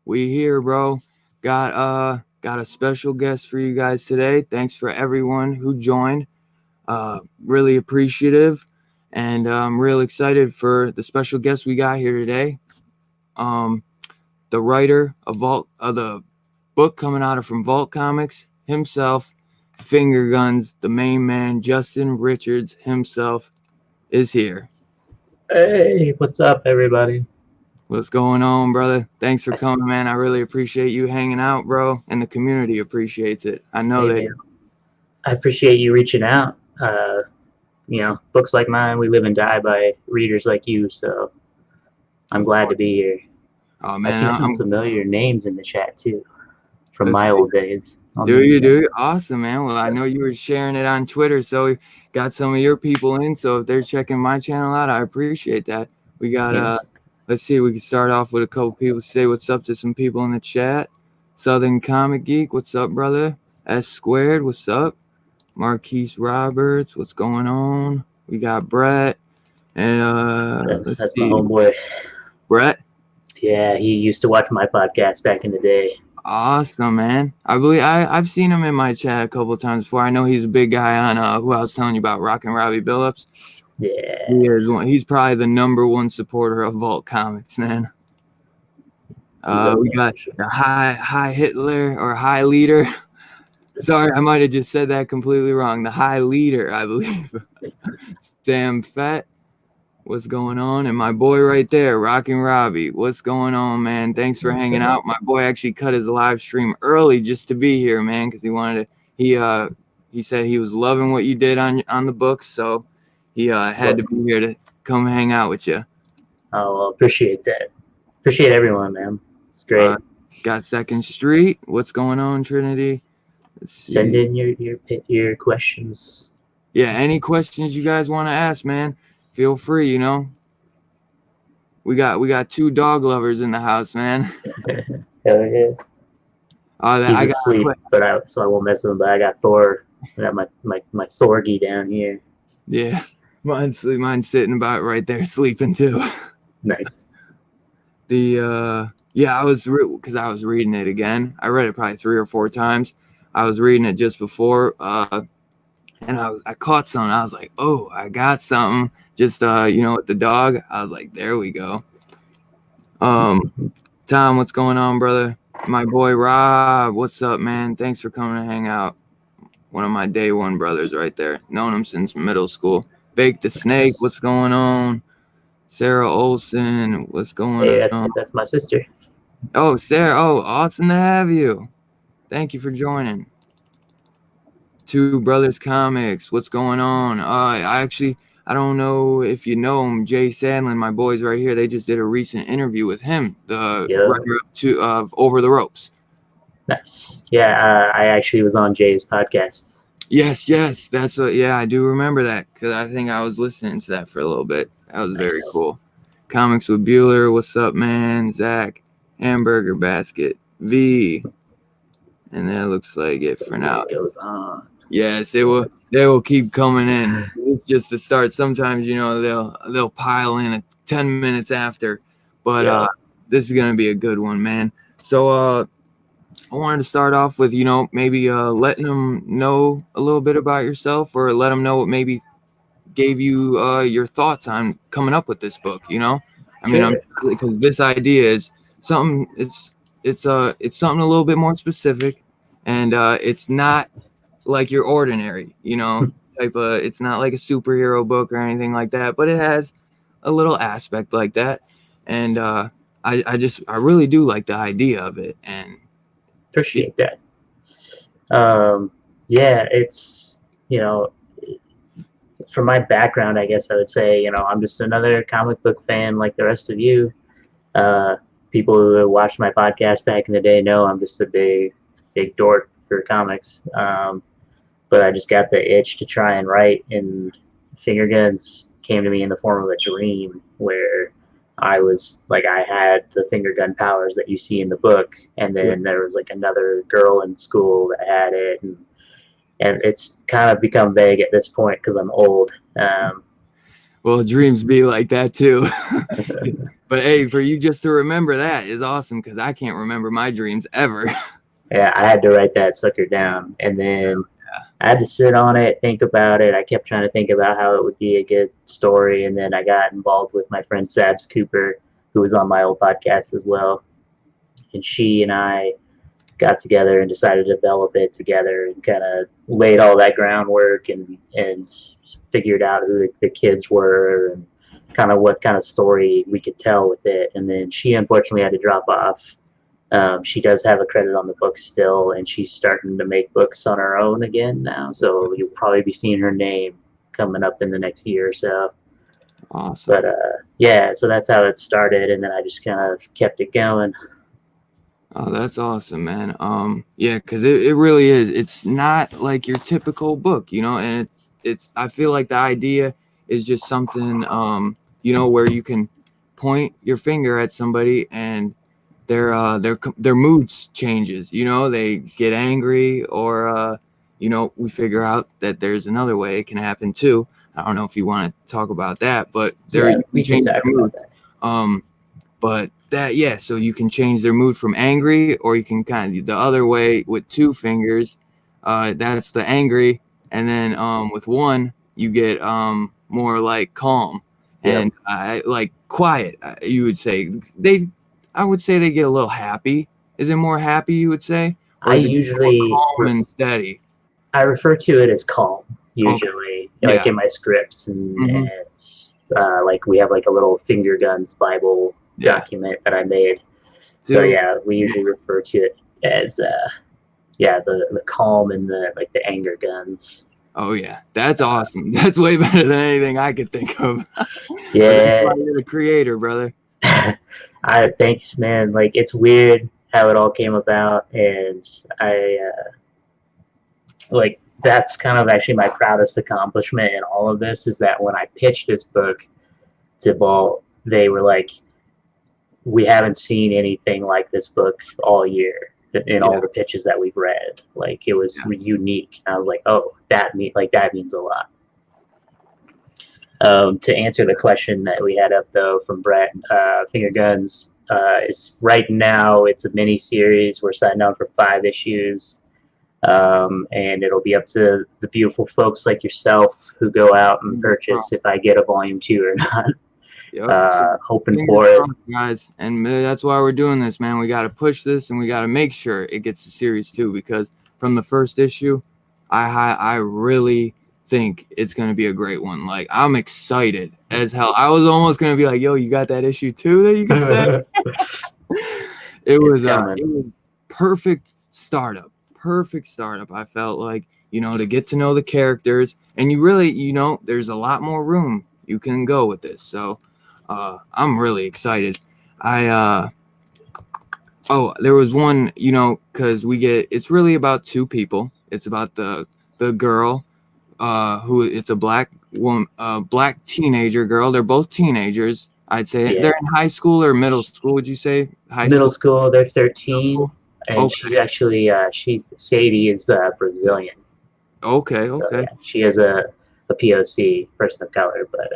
We here, bro. Got a special guest for you guys today. Thanks for everyone who joined. Really appreciative, and I'm real excited for the special guest we got here today. Um, the writer of the book coming out of from Vault Comics himself, Finger Guns, the main man, Justin Richards himself, is here. Hey, what's up, everybody? What's going on, brother? Thanks for I, coming, man. I really appreciate you hanging out, bro, and the community appreciates it. I know hey, they man, I appreciate you reaching out. Books like mine, we live and die by readers like you, so I'm of glad to course. be here. Oh I man, see some familiar names in the chat, too, from let's my see. old days on the Do you internet. do? Awesome, man. Well, I know you were sharing it on Twitter, so we got some of your people in. So if they're checking my channel out, I appreciate that. We got Yeah, let's see, we can start off with a couple people say what's up to some people in the chat. Southern Comic Geek, what's up, brother? S Squared, what's up? Marquise Roberts, what's going on? We got Brett and let's that's my see, homeboy. Brett. Yeah, he used to watch my podcast back in the day. Awesome, man. I believe I've seen him in my chat a couple of times before. I know he's a big guy on who I was telling you about, Rockin' Robbie Billups. Yeah, He's probably the number one supporter of Vault Comics, man. he's up We there got for sure. the high Hitler or high leader. Sorry, I might have just said that completely wrong. The high leader, I believe. Sam Fett. What's going on? And my boy right there, Rockin' Robbie. What's going on, man? Thanks for hanging out. My boy actually cut his live stream early just to be here, man, because he wanted to. He said he was loving what you did on the books, so he had to be here to come hang out with you. Oh, well, appreciate that. Appreciate everyone, man. It's great. Got Second Street. What's going on, Trinity? Let's Send see. in your questions. Yeah, any questions you guys want to ask, man? Feel free. We got two dog lovers in the house, man. Hell yeah. He's I got a asleep, so I won't mess with him. But I got Thor. I got my Thorgy down here. Yeah, mine's sitting about right there sleeping too. Nice. I was because I was reading it again. I read it probably 3 or 4 times. I was reading it just before, and I caught something. I was like, oh, I got something. Just with the dog. I was like, there we go. Tom, what's going on, brother? My boy Rob, what's up, man? Thanks for coming to hang out. One of my day one brothers right there. Known him since middle school. Bake the Snake, what's going on? Sarah Olson, what's going Hey, on? that's my sister. Oh, Sarah, oh, awesome to have you. Thank you for joining. Two Brothers Comics, what's going on? I don't know if you know him, Jay Sandlin, my boys right here. They just did a recent interview with him, the Yeah. writer of Over the Ropes. Nice. Yeah, I actually was on Jay's podcast. Yes, that's what. Yeah, I do remember that because I think I was listening to that for a little bit. That was very cool. Comics with Bueller, what's up, man? Zach, Hamburger Basket, V, and that looks like it for now. Goes on. Yes, they will keep coming in. It's just the start. Sometimes they'll pile in 10 minutes after, but this is gonna be a good one, man. So I wanted to start off with, maybe letting them know a little bit about yourself, or let them know what maybe gave you your thoughts on coming up with this book. I mean, Sure. because this idea is something. It's something a little bit more specific, and it's not like your ordinary, type of. It's not like a superhero book or anything like that, but it has a little aspect like that, and I really do like the idea of it, and Appreciate that. Yeah, it's from my background, I guess I would say, I'm just another comic book fan like the rest of you. Uh, People who watched my podcast back in the day know I'm just a big dork for comics. But I just got the itch to try and write, and Finger Guns came to me in the form of a dream where I was like, I had the finger gun powers that you see in the book, and then there was like another girl in school that had it, and it's kind of become vague at this point because I'm old. Well, dreams be like that too. But hey, for you just to remember that is awesome because I can't remember my dreams ever. Yeah, I had to write that sucker down, and then I had to sit on it, think about it. I kept trying to think about how it would be a good story, and then I got involved with my friend Sabs Cooper, who was on my old podcast as well, and she and I got together and decided to develop it together and kind of laid all that groundwork and figured out who the kids were and kind of what kind of story we could tell with it. And then she unfortunately had to drop off. She does have a credit on the book still, and she's starting to make books on her own again now. So you'll probably be seeing her name coming up in the next year or so. Awesome. But yeah, so that's how it started, and then I just kind of kept it going. Oh, that's awesome, man. Yeah, because it really is. It's not like your typical book, you know, and it's I feel like the idea is just something you know, where you can point your finger at somebody and their moods changes, you know, they get angry or you know, we figure out that there's another way it can happen too. I don't know if you want to talk about that, but there Yeah, you can we can change talk their mood. about that. But that, yeah, so you can change their mood from angry, or you can kind of the other way with two fingers. That's the angry, and then with one you get more like calm Yep. and like quiet. You would say I would say they get a little happy. Is it more happy? You would say, or I is it more usually calm and steady? I refer to it as calm Okay, usually, like yeah. in my scripts, and Mm-hmm. like we have like a little finger guns Bible Yeah, document that I made. So dude. yeah, we usually refer to it as yeah, the calm and the like the anger guns. Oh yeah, that's awesome. That's way better than anything I could think of. But that's Yeah, why you're the creator, brother. I thanks man. Like it's weird how it all came about, and I like that's kind of actually my proudest accomplishment in all of this is that when I pitched this book to Ball, they were like, we haven't seen anything like this book all year in Yeah, all the pitches that we've read. Like it was yeah. unique. And I was like, oh, that means a lot. To answer the question that we had up though from Brett, Finger Guns is right now it's a mini series. We're signing on for 5 issues. And it'll be up to the beautiful folks like yourself who go out and Fingers purchase crossed. if I get a volume 2 or not. Yep. So Hoping fingers for it. crossed, guys. And that's why we're doing this, man. We got to push this, and we got to make sure it gets a series too. Because from the first issue, I really think it's gonna be a great one. Like I'm excited as hell. I was almost gonna be like, "Yo, you got that issue too that you could say?" It's It coming. was perfect startup. Perfect startup. I felt like, you know, to get to know the characters, and you really, you know, there's a lot more room you can go with this. So I'm really excited. I oh, there was one, you know, because it's really about two people. It's about the girl who it's a black woman, black teenager girl. They're both teenagers. I'd say Yeah. they're in high school or middle school. Would you say high Middle school? school, they're Middle 13, school? and Okay. she's actually she's Sadie is Brazilian, Okay. so Okay. yeah, she is a POC, person of color, but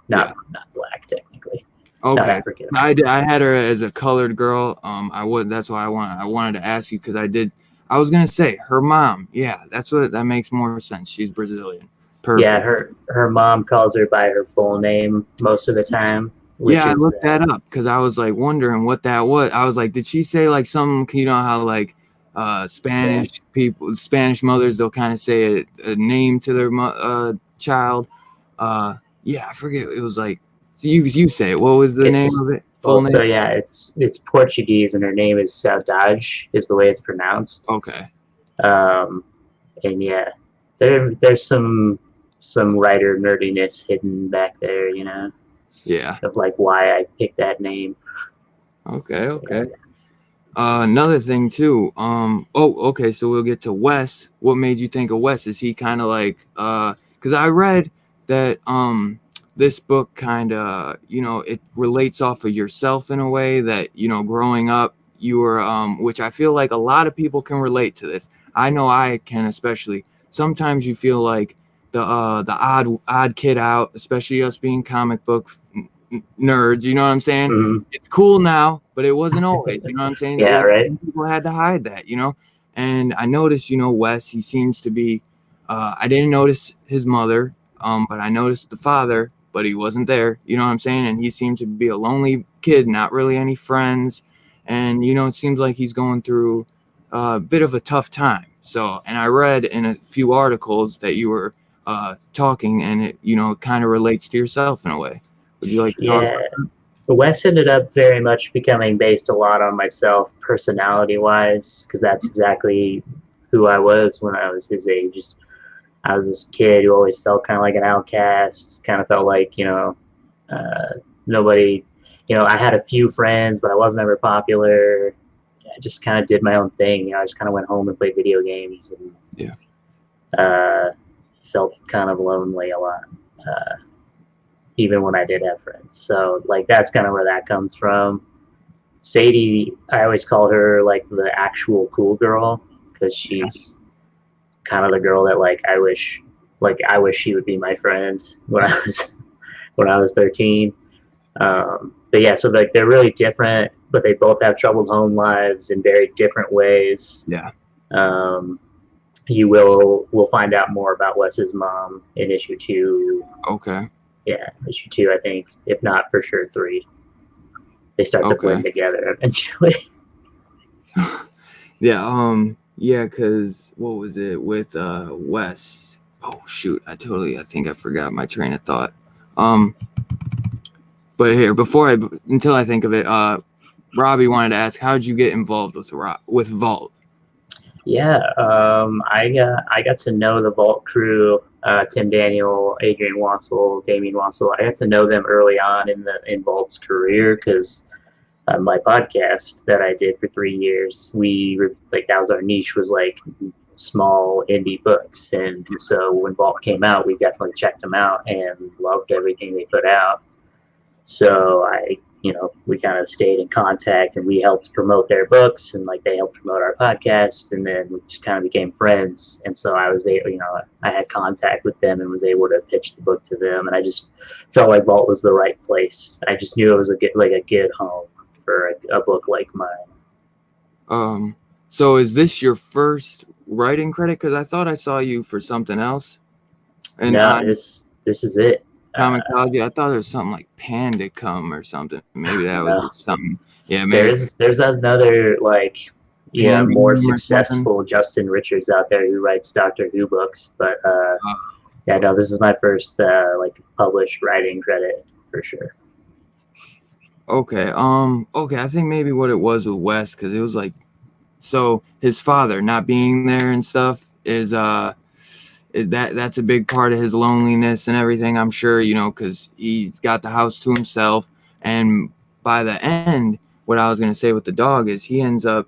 Yeah. not black technically, not Okay. African I American. I had her as a colored girl. I would. That's why I wanted to ask you because I did. I was gonna say her mom. Yeah, that makes more sense. She's Brazilian. Yeah, Perfect. her mom calls her by her full name most of the time, which Yeah, I is looked that up because I was like wondering what that was. I was like, did she say like some? You know how like yeah. Spanish mothers, they'll kind of say a name to their child. Yeah, I forget. It was like so you say it. What was the name It's of it? well, Full name? so yeah, it's Portuguese, and her name is Saudade, is the way it's pronounced. Okay. Um, and yeah, there's some writer nerdiness hidden back there, you know, Yeah. of like why I picked that name. Okay. Yeah, Okay. Another thing too. Oh, okay. So we'll get to Wes. What made you think of Wes? Is he kind of like? Because I read that this book kind of, you know, it relates off of yourself in a way that, you know, growing up you were which I feel like a lot of people can relate to this. I know I can, especially. Sometimes you feel like the odd kid out, especially us being comic book nerds. You know what I'm saying? Hmm. It's cool now, but it wasn't always. You know what I'm saying? Yeah, right. People had to hide that. And I noticed, Wes. He seems to be. I didn't notice his mother, but I noticed the father, but he wasn't there. You know what I'm saying? And he seemed to be a lonely kid, not really any friends, and it seems like he's going through a bit of a tough time. So, and I read in a few articles that you were talking, and it kind of relates to yourself in a way. Would you like to talk Yeah. about that? The West ended up very much becoming based a lot on myself, personality wise, because that's exactly who I was when I was his age. I was this kid who always felt kind of like an outcast, kind of felt like, nobody, I had a few friends, but I wasn't ever popular. I just kind of did my own thing. I just kind of went home and played video games and Yeah. uh, felt kind of lonely a lot, uh, even when I did have friends. So, like, that's kind of where that comes from. Sadie, I always call her like the actual cool girl because Yeah. she's kind of the girl that I wish she would be my friend when I was when I was 13. But yeah, so like they're really different, but they both have troubled home lives in very different ways. Yeah. Um, will find out more about Wes's mom in issue 2. Okay. Yeah, issue 2, I think, if not for sure 3. They start to Okay. blend together eventually. Yeah. Yeah. Cause what was it with Wes? Oh shoot! I think I forgot my train of thought. Um. But here, until I think of it, Robbie wanted to ask, how'd you get involved with Vault? Yeah, I got to know the Vault crew, Tim Daniel, Adrian Wassel, Damien Wassel. I got to know them early on in Vault's career because my podcast that I did for 3 years, we were like that was our niche, was like small indie books, and so when Vault came out, we definitely checked them out and loved everything they put out. So we kind of stayed in contact, and we helped promote their books, and like they helped promote our podcast, and then we just kind of became friends. And so I was able, I had contact with them and was able to pitch the book to them, and I just felt like Vault was the right place. I just knew it was a good home for a book like mine. So is this your first writing credit? Because I thought I saw you for something else, and No, on this is it. Comixology, I thought there was something like Panda Come or something. Maybe that was No, just something. Yeah, maybe there's another like more Pandium or something. successful Justin Richards out there who writes Doctor Who books, but Uh, yeah, no, this is my first like published writing credit for sure. okay. Okay. I think maybe what it was with Wes, because it was like, so his father not being there and stuff is that's a big part of his loneliness and everything, I'm sure, because he's got the house to himself. And by the end, what I was going to say with the dog is he ends up,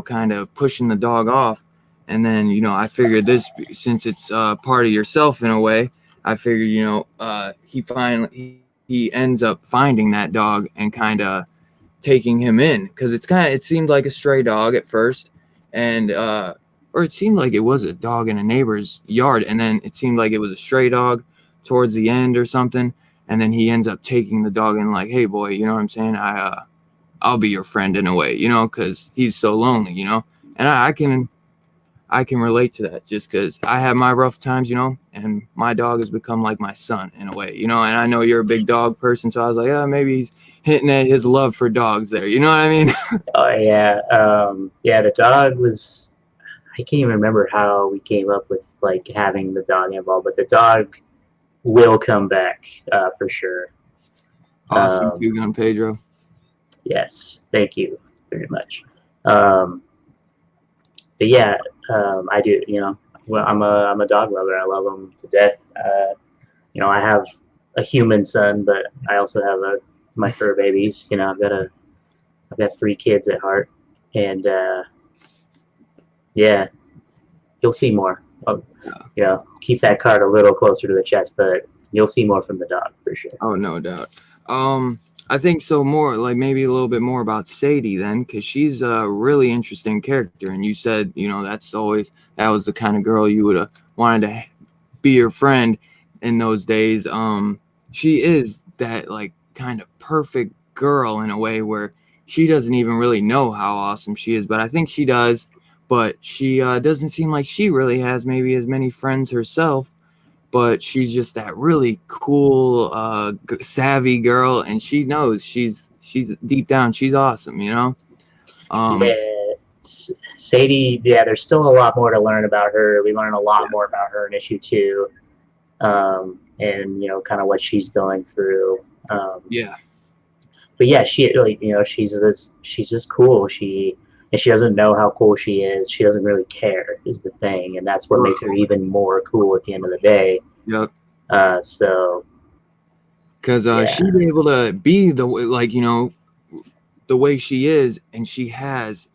kind of pushing the dog off. And then, I figured this, since it's part of yourself in a way, I figured, he ends up finding that dog and kind of taking him in, because it seemed like a stray dog at first, and or it seemed like it was a dog in a neighbor's yard, and then it seemed like it was a stray dog towards the end or something, and then he ends up taking the dog and like, hey boy, you know what I'm saying, I'll be your friend in a way, because he's so lonely, and I can relate to that, just because I have my rough times, and my dog has become like my son in a way, and I know you're a big dog person, so I was like, maybe he's hitting at his love for dogs there, you know what I mean? Oh yeah, yeah. The dog was. I can't even remember how we came up with like having the dog involved, but the dog will come back for sure. Awesome, Um, Two Gun Pedro. yes, thank you very much. Um, but yeah, I do. Well, I'm a dog lover. I love them to death. I have a human son, but I also have my fur babies. I've got 3 kids at heart, and yeah, you'll see more. Keep that card a little closer to the chest, but you'll see more from the dog for sure. Oh, no doubt. I think so, more like maybe a little bit more about Sadie then, because she's a really interesting character, and you said, that was the kind of girl you would have wanted to be your friend in those days. She is that like kind of perfect girl in a way where she doesn't even really know how awesome she is, but I think she does. But she doesn't seem like she really has maybe as many friends herself. But she's just that really cool, savvy girl, and she knows she's deep down she's awesome, you know. Yeah, Sadie. Yeah, there's still a lot more to learn about her. We learn a lot more about her in issue 2, and kind of what she's going through. Yeah, But yeah, she like she's just cool. She doesn't know how cool she is. She doesn't really care is the thing, and that's what makes her even more cool at the end of the day. yep. So Because yeah, she's able to be the way, like, the way she is, and she has,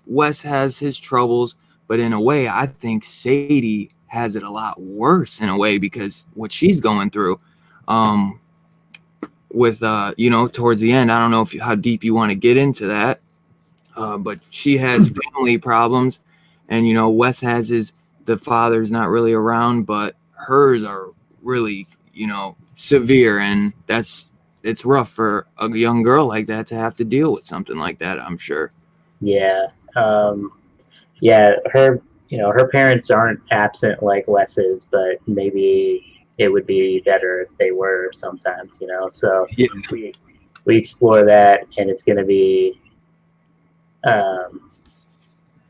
Wes has his troubles, but in a way, I think Sadie has it a lot worse in a way because what she's going through, um, with, towards the end, I don't know how deep you want to get into that, but she has family problems, and, Wes has the father's not really around, but hers are really, severe, and it's rough for a young girl like that to have to deal with something like that, I'm sure. yeah, yeah. Her parents aren't absent like Wes's, but maybe it would be better if they were sometimes. So Yeah, we explore that, and it's going to be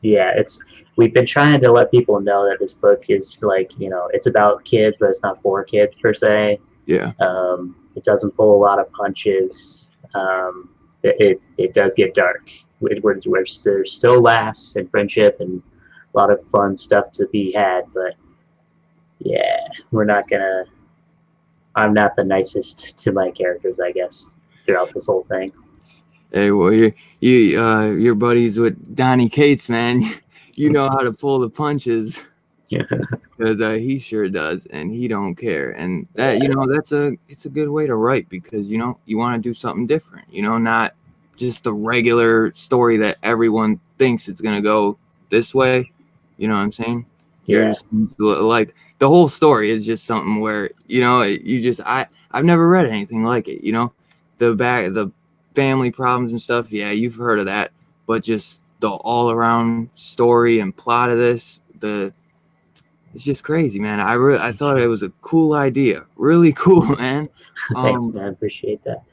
yeah, we've been trying to let people know that this book is like, it's about kids, but it's not for kids per se. yeah, It doesn't pull a lot of punches. It does get dark. There's still laughs and friendship and a lot of fun stuff to be had, but yeah, we're not gonna. I'm not the nicest to my characters, I guess, throughout this whole thing. hey, well, you're buddies with Donnie Cates, man. You know how to pull the punches Yeah, because he sure does, and he don't care. And that, yeah, it's a good way to write because you want to do something different. Not just the regular story that everyone thinks it's gonna go this way. You know what I'm saying? You're yeah. just like the whole story is just something where I've never read anything like it. The family problems and stuff. Yeah, you've heard of that, but just the all around story and plot of this, it's just crazy, man. I thought it was a cool idea, really cool, man. Thanks, Um, man. Appreciate that.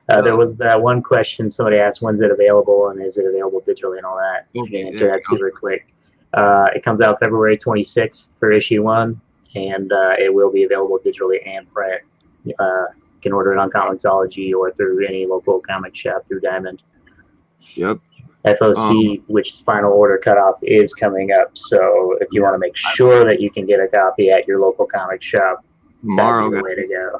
There uh, was that one question somebody asked, when's it available and is it available digitally and all that? I can okay, answer there that you super quick. It comes out February 26th for issue 1, and it will be available digitally and print. You can order it on Comixology or through any local comic shop through Diamond. go. Yep. FOC, which final order cutoff is coming up. So if you Yeah, want to make sure that you can get a copy at your local comic shop, that'd be tomorrow, the guys. way to go.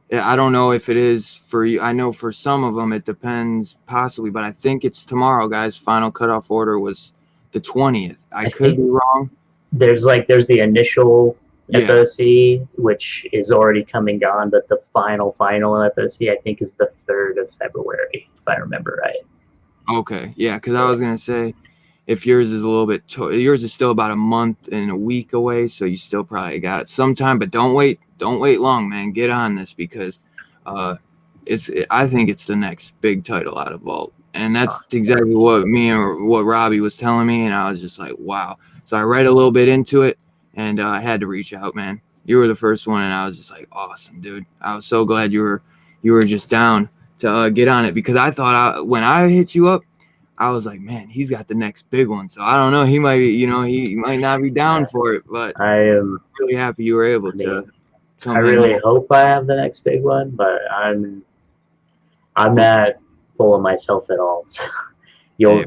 Yeah, I don't know if it is for you. I know for some of them it depends, possibly, but I think it's tomorrow, guys. Final cutoff order was the 20th. I I could think be wrong. there's the initial Yeah. FOC, which is already come and gone, but the final FOC I think is the 3rd of February, if I remember right. Okay. Yeah, because I Yeah. was gonna say if yours is a little bit, yours is still about a month and a week away, so you still probably got it sometime. But don't wait long, man. Get on this because uh, I think it's the next big title out of Vault, and that's exactly what what Robbie was telling me, and I was just like, wow. So I read a little bit into it, and I had to reach out, man. You were the first one, and I was just like, awesome, dude. I was so glad you were just down to get on it because I thought when I hit you up, I was like, man, he's got the next big one. So I don't know. He might be, he might not be down for it, but I am. I'm really happy you were able I to mean, I come hang really out. hope I have the next big one, but I'm not full of myself at all. So Hey,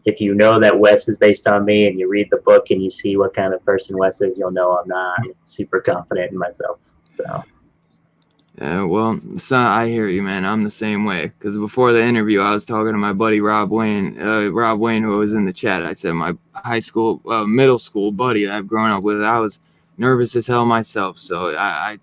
if you know that Wes is based on me and you read the book and you see what kind of person Wes is, you'll know I'm not super confident in myself. So yeah, well, so I hear you, man. I'm the same way. Because before the interview, I was talking to my buddy Rob Wayne, who was in the chat. I said my middle school buddy I've grown up with. I was nervous as hell myself. So I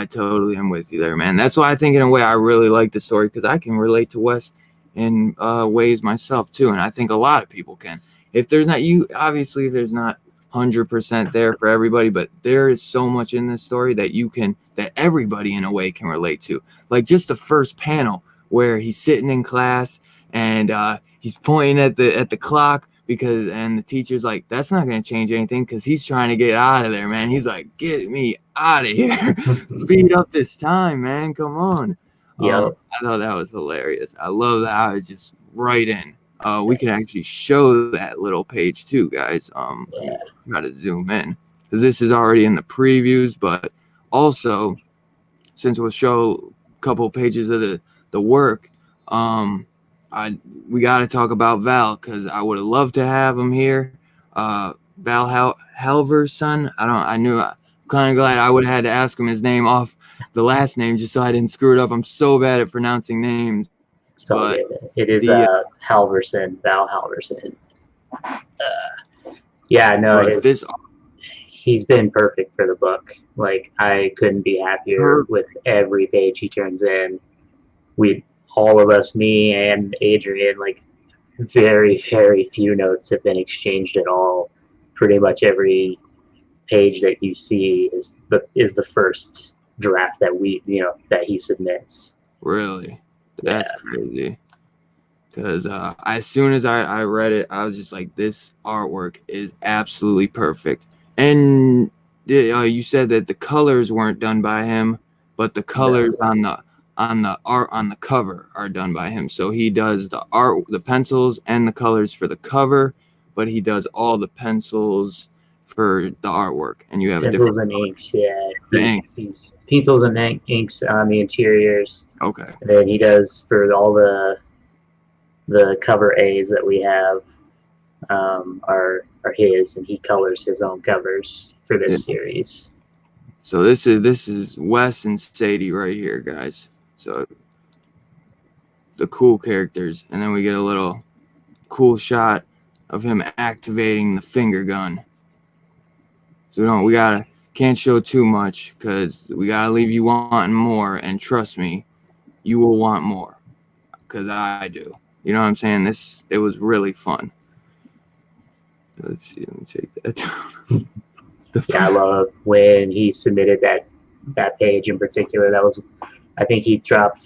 totally am with you there, man. That's why I think in a way I really like the story because I can relate to Wes in ways myself too, and I think a lot of people can. If there's not you, obviously, if there's not 100% there for everybody, but there is so much in this story that everybody in a way can relate to. Like just the first panel where he's sitting in class and he's pointing at the clock and the teacher's like, that's not going to change anything because he's trying to get out of there, man. He's like, get me out of here. Speed up this time, man. Come on. Yo, I thought that was hilarious. I love how it's just right in. We can actually show that little page too, guys. Let me try to zoom in because this is already in the previews, but also since we'll show a couple of pages of the work, we got to talk about Val because I would have loved to have him here. Val Halvorson. I'm kind of glad I would have had to ask him his name off the last name just so I didn't screw it up. I'm so bad at pronouncing names. it's all good. It is Halvorson, Val Halvorson. He's been perfect for the book. Like, I couldn't be happier with every page he turns in. All of us, me and Adrian, like, very, very few notes have been exchanged at all. Pretty much every page that you see is the first draft that he submits. Really? That's crazy. Because as soon as I read it, I was just like, this artwork is absolutely perfect. And you said that the colors weren't done by him, but the colors on the art on the cover are done by him. So he does the art, the pencils and the colors for the cover, but he does all the pencils for the artwork. And you have pencils and inks, These pencils and inks on the interiors. Okay. And then he does for all the cover A's that we have are his, and he colors his own covers for this series. So this is Wes and Sadie right here, guys. So the cool characters, and then we get a little cool shot of him activating the finger gun. So can't show too much because we gotta leave you wanting more, and trust me, you will want more because I do. You know what I'm saying? It was really fun. Let's see. Let me take that down. I love when he submitted that page in particular. That was, I think he dropped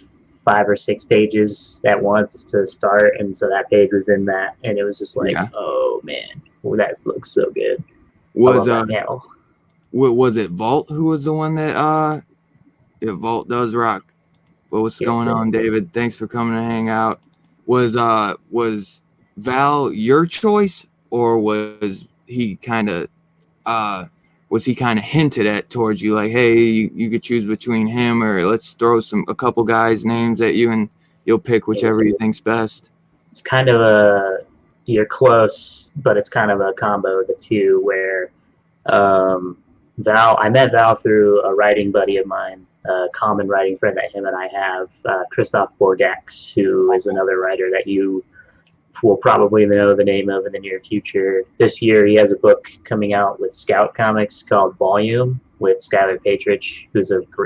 5 or 6 pages at once to start, and so that page was in that, and it was just like, oh man, that looks so good. Was it Vault who was the one that Vault does rock? But what's going on, David? Thanks for coming to hang out. Was Val your choice, or was he kind of hinted at towards you, like, hey, you could choose between him, or let's throw a couple guys' names at you and you'll pick whichever you think's best? It's kind of you're close, but it's kind of a combo of the two where I met Val through a writing buddy of mine, a common writing friend that him and I have, Christoph Borgax, who is another writer that you will probably know the name of in the near future. This year, he has a book coming out with Scout Comics called Volume with Skylar Patridge,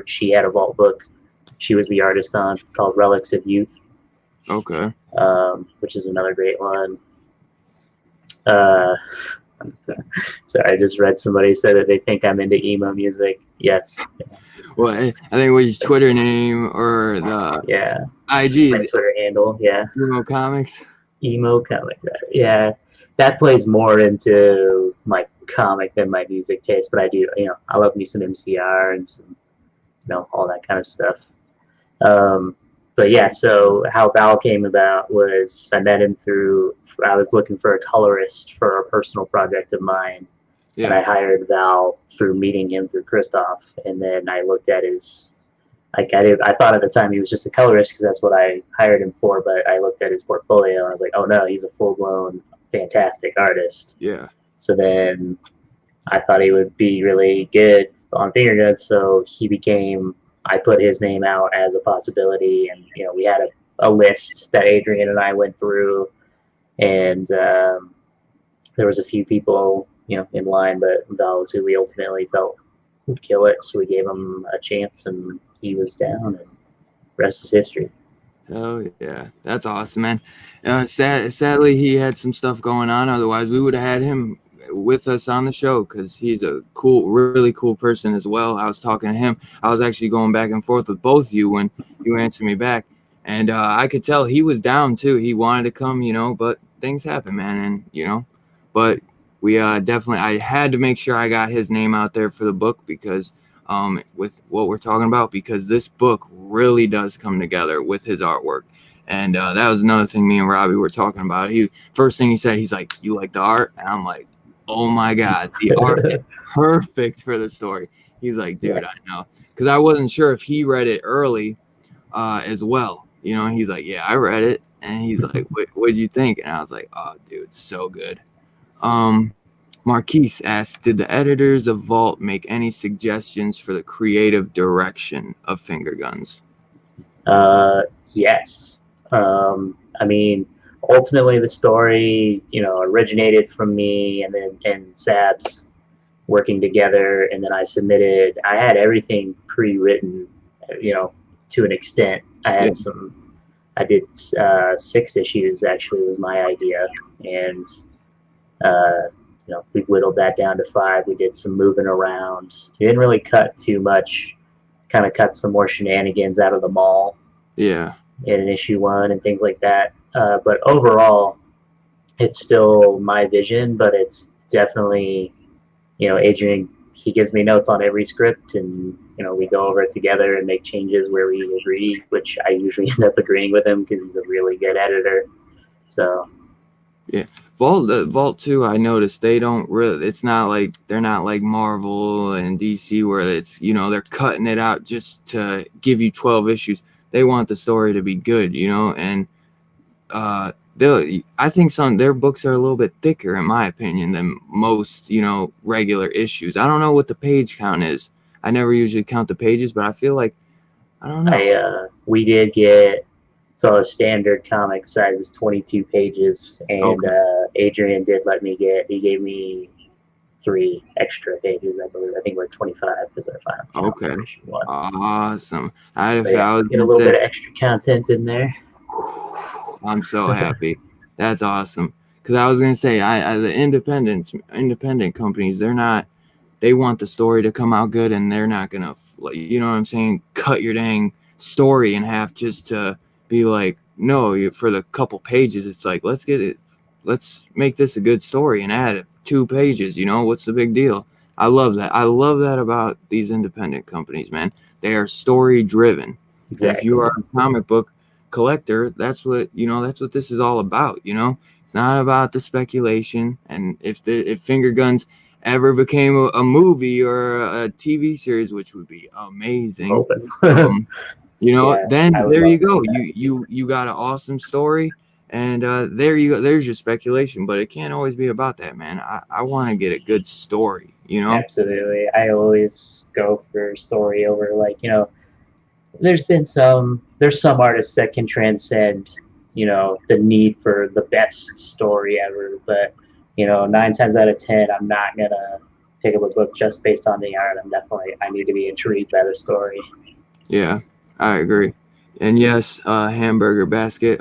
she had a Vault book she was the artist on, called Relics of Youth. Okay. Which is another great one. Sorry, I just read somebody said that they think I'm into emo music. Yes. Well, I think with your Twitter name or the IG, my Twitter handle, Emo Comics. Emo comic, yeah. That plays more into my comic than my music taste, but I do, I love me some MCR and some, all that kind of stuff. But yeah, so how Val came about was I met him I was looking for a colorist for a personal project of mine. Yeah. And I hired Val through meeting him through Christoph. And then I looked at I thought at the time he was just a colorist because that's what I hired him for. But I looked at his portfolio and I was like, oh no, he's a full-blown fantastic artist. Yeah. So then I thought he would be really good on finger guns. So I put his name out as a possibility, and we had a list that Adrian and I went through, and there was a few people in line, but Val was who we ultimately felt would kill it, so we gave him a chance, and he was down, and rest is history. Oh yeah, that's awesome, man. Sadly, he had some stuff going on. Otherwise, we would have had him with us on the show because he's a really cool person as well. I was talking to him. I was actually going back and forth with both of you when you answered me back, and I could tell he was down too. He wanted to come, but things happen, man, and but we definitely. I had to make sure I got his name out there for the book because with what we're talking about, because this book really does come together with his artwork. And that was another thing me and Robbie were talking about. First thing he said, he's like, "You like the art?" And I'm like, "Oh my God, the art is perfect for the story." He's like, "Dude, I know," because I wasn't sure if he read it early as well, And he's like, "Yeah, I read it," and he's like, "What'd you think?" And I was like, "Oh, dude, so good." Marquise asked, "Did the editors of Vault make any suggestions for the creative direction of Finger Guns?" Yes. I mean, ultimately the story, originated from me and Sabs working together, and then I submitted. I had everything pre-written, to an extent. Yeah. I did 6 issues actually was my idea, and we whittled that down to 5. We did some moving around. We didn't really cut too much. Kind of cut some more shenanigans out of the mall. Yeah. In issue 1 and things like that. But overall, it's still my vision, but it's definitely, Adrian, he gives me notes on every script, and, we go over it together and make changes where we agree, which I usually end up agreeing with him because he's a really good editor. So. Yeah. Vault 2, I noticed they don't really, it's not like, they're not like Marvel and DC where it's, they're cutting it out just to give you 12 issues. They want the story to be good, and I think their books are a little bit thicker, in my opinion, than most, regular issues. I don't know what the page count is. I never usually count the pages, but I feel like, I don't know. We did get, so a standard comic size is 22 pages, and Adrian did let me he gave me 3 extra pages, I believe. I think we're 25 because our final count for issue 1. Awesome. I was get a little bit of extra content in there. I'm so happy. That's awesome. Because I was gonna say, the independent companies, they want the story to come out good, and they're not gonna, you know what I'm saying, cut your dang story in half just to be like, no, for the couple pages. It's like, let's make this a good story and add 2 pages. What's the big deal? I love that. I love that about these independent companies, man. They are story driven. Exactly. And if you are a comic book collector, that's what this is all about. It's not about the speculation. And if Finger Guns ever became a movie or a TV series, which would be amazing, then there you go. You got an awesome story, and there you go. There's your speculation, but it can't always be about that, man. I want to get a good story. Absolutely. I always go for story over, there's some artists that can transcend, the need for the best story ever, but 9 times out of 10, I'm not gonna pick up a book just based on the art. I need to be intrigued by the story. Yeah, I agree. And yes, Hamburger Basket.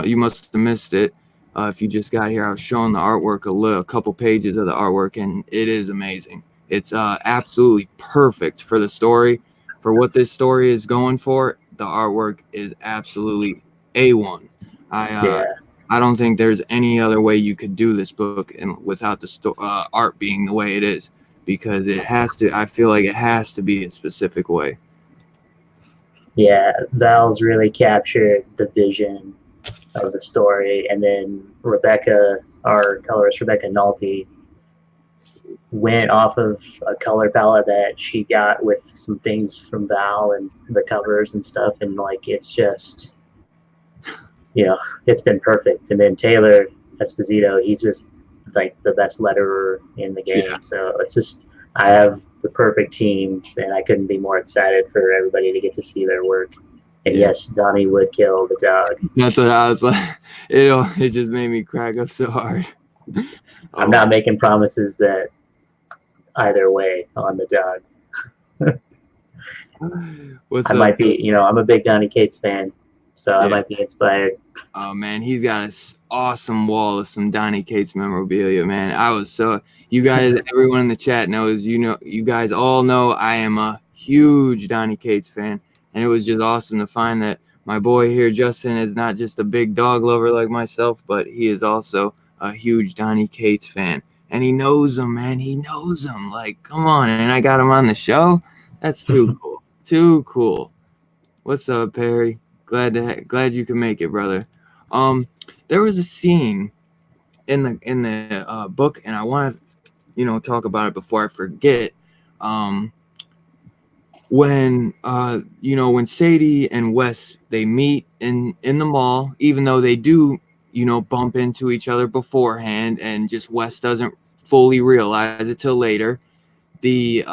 You must have missed it. If you just got here, I was showing the artwork, a couple pages of the artwork, and it is amazing. It's absolutely perfect for the story, for what this story is going for. The artwork is absolutely A1. I don't think there's any other way you could do this book and without the art being the way it is, because it has to. I feel like it has to be a specific way. Yeah, Val's really captured the vision of the story, and then Rebecca, our colorist Rebecca Nolte, went off of a color palette that she got with some things from Val and the covers and stuff, and it's just, it's been perfect. And then Taylor Esposito, he's just like the best letterer in the game. Yeah. So it's just, I have the perfect team, and I couldn't be more excited for everybody to get to see their work. And yes, Donnie would kill the dog. That's what I was like. It just made me crack up so hard. I'm not making promises that either way on the dog. I might be, I'm a big Donnie Cates fan, So I Yeah. might be inspired. Oh man, he's got an awesome wall of some Donny Cates memorabilia, man. You guys, everyone in the chat knows, you guys all know I am a huge Donny Cates fan, and it was just awesome to find that my boy here, Justin, is not just a big dog lover like myself, but he is also a huge Donny Cates fan, and he knows him, man. He knows him. Like, come on, and I got him on the show. That's too cool. Too cool. What's up, Perry? Glad you can make it, brother. There was a scene in the book, and I want to talk about it before I forget. When Sadie and Wes, they meet in the mall, even though they do bump into each other beforehand, and just Wes doesn't fully realize it till later. The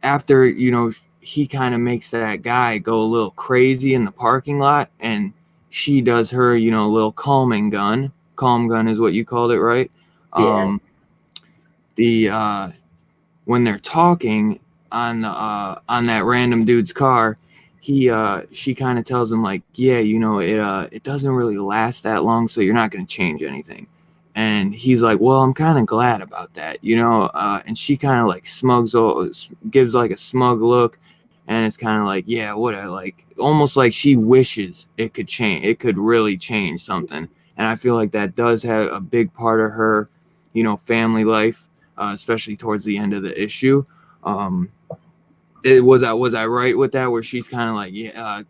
After he kind of makes that guy go a little crazy in the parking lot, and she does her little calm gun is what you called it, right? Yeah. The When they're talking on that random dude's car, she kind of tells him, like, yeah, it doesn't really last that long, so you're not going to change anything. And he's like, well, I'm kind of glad about that, and she kind of like gives like a smug look, and it's kind of like, yeah, what, like almost like she wishes it could change, it could really change something. And I feel like that does have a big part of her family life, especially towards the end of the issue. Was I right with that? Where she's kind of like,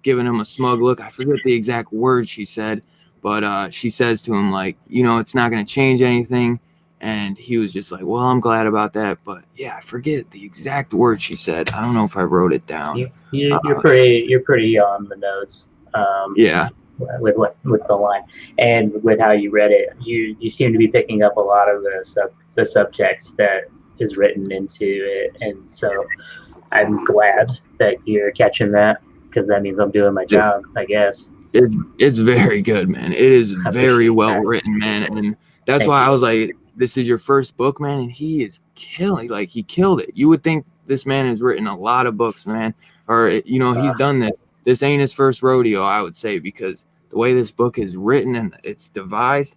giving him a smug look. I forget the exact word she said, but she says to him, like, it's not going to change anything. And he was just like, well, I'm glad about that, but yeah, I forget the exact word she said. I don't know if I wrote it down. You're pretty on the nose. Yeah. With the line and with how you read it, you seem to be picking up a lot of the subtext that is written into it, and so I'm glad that you're catching that, because that means I'm doing my job, I guess. It's very good, man. It is very well that. written, man, and that's Thank why you. I was like, this is your first book, man, and he is killing. Like, he killed it. You would think this man has written a lot of books, man, or he's done this. This ain't his first rodeo, I would say, because the way this book is written and it's devised,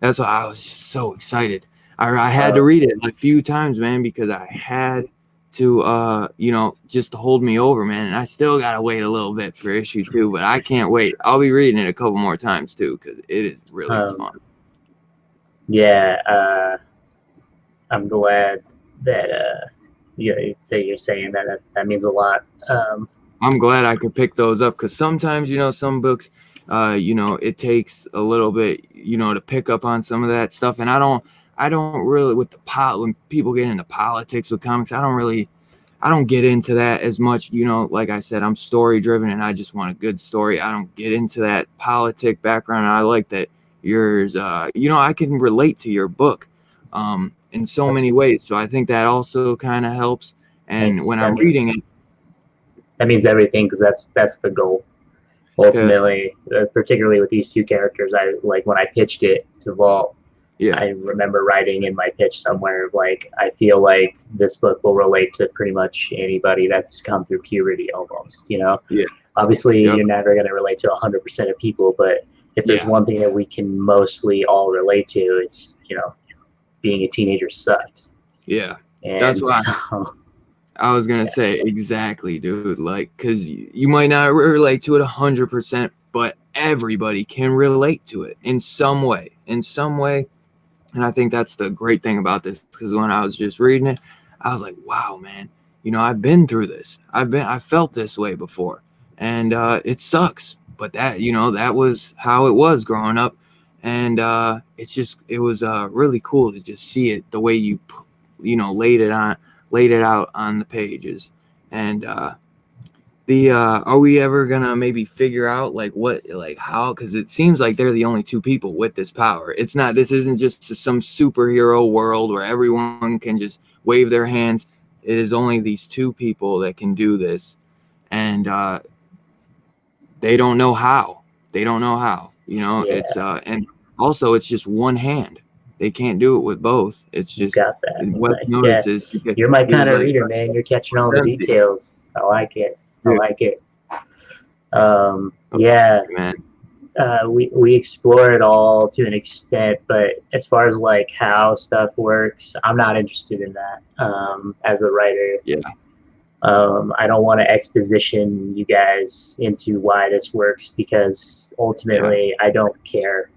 that's why I was just so excited. I had to read it a few times, man, because I had to just to hold me over, man, and I still gotta wait a little bit for issue 2, but I can't wait. I'll be reading it a couple more times too, because it is really fun. Yeah, I'm glad that you're saying that. That means a lot. I'm glad I could pick those up, because sometimes some books, it takes a little bit to pick up on some of that stuff, and I don't really, with when people get into politics with comics, I don't get into that as much. Like I said, I'm story driven, and I just want a good story. I don't get into that politic background. I like that yours, I can relate to your book in so many ways. So I think that also kind of helps. And when I'm reading it, that means everything, because that's the goal. Ultimately, particularly with these two characters, I like when I pitched it to Vault. Yeah. I remember writing in my pitch somewhere, like, I feel like this book will relate to pretty much anybody that's come through puberty almost, Yeah. Obviously, you're never going to relate to 100% of people, but if there's one thing that we can mostly all relate to, it's, being a teenager sucked. Yeah. And that's why I was going to say, exactly, dude. Like, because you might not relate to it 100%, but everybody can relate to it in some way. And I think that's the great thing about this, because when I was just reading it, I was like, wow, man, I've been through this. I felt this way before, and it sucks. But that was how it was growing up. And it was really cool to just see it the way you laid it out on the pages. And are we ever gonna maybe figure out how, because it seems like they're the only two people with this power. This isn't just some superhero world where everyone can just wave their hands. It is only these two people that can do this, and they don't know how. It's and also it's just one hand. They can't do it with both. It's just, got that. what notices, because you're my kind of reader, man. You're catching all the details. I like it. Yeah, man. we explore it all to an extent, but as far as like how stuff works, I'm not interested in that as a writer. Yeah, I don't want to exposition you guys into why this works because yeah. ultimately I don't care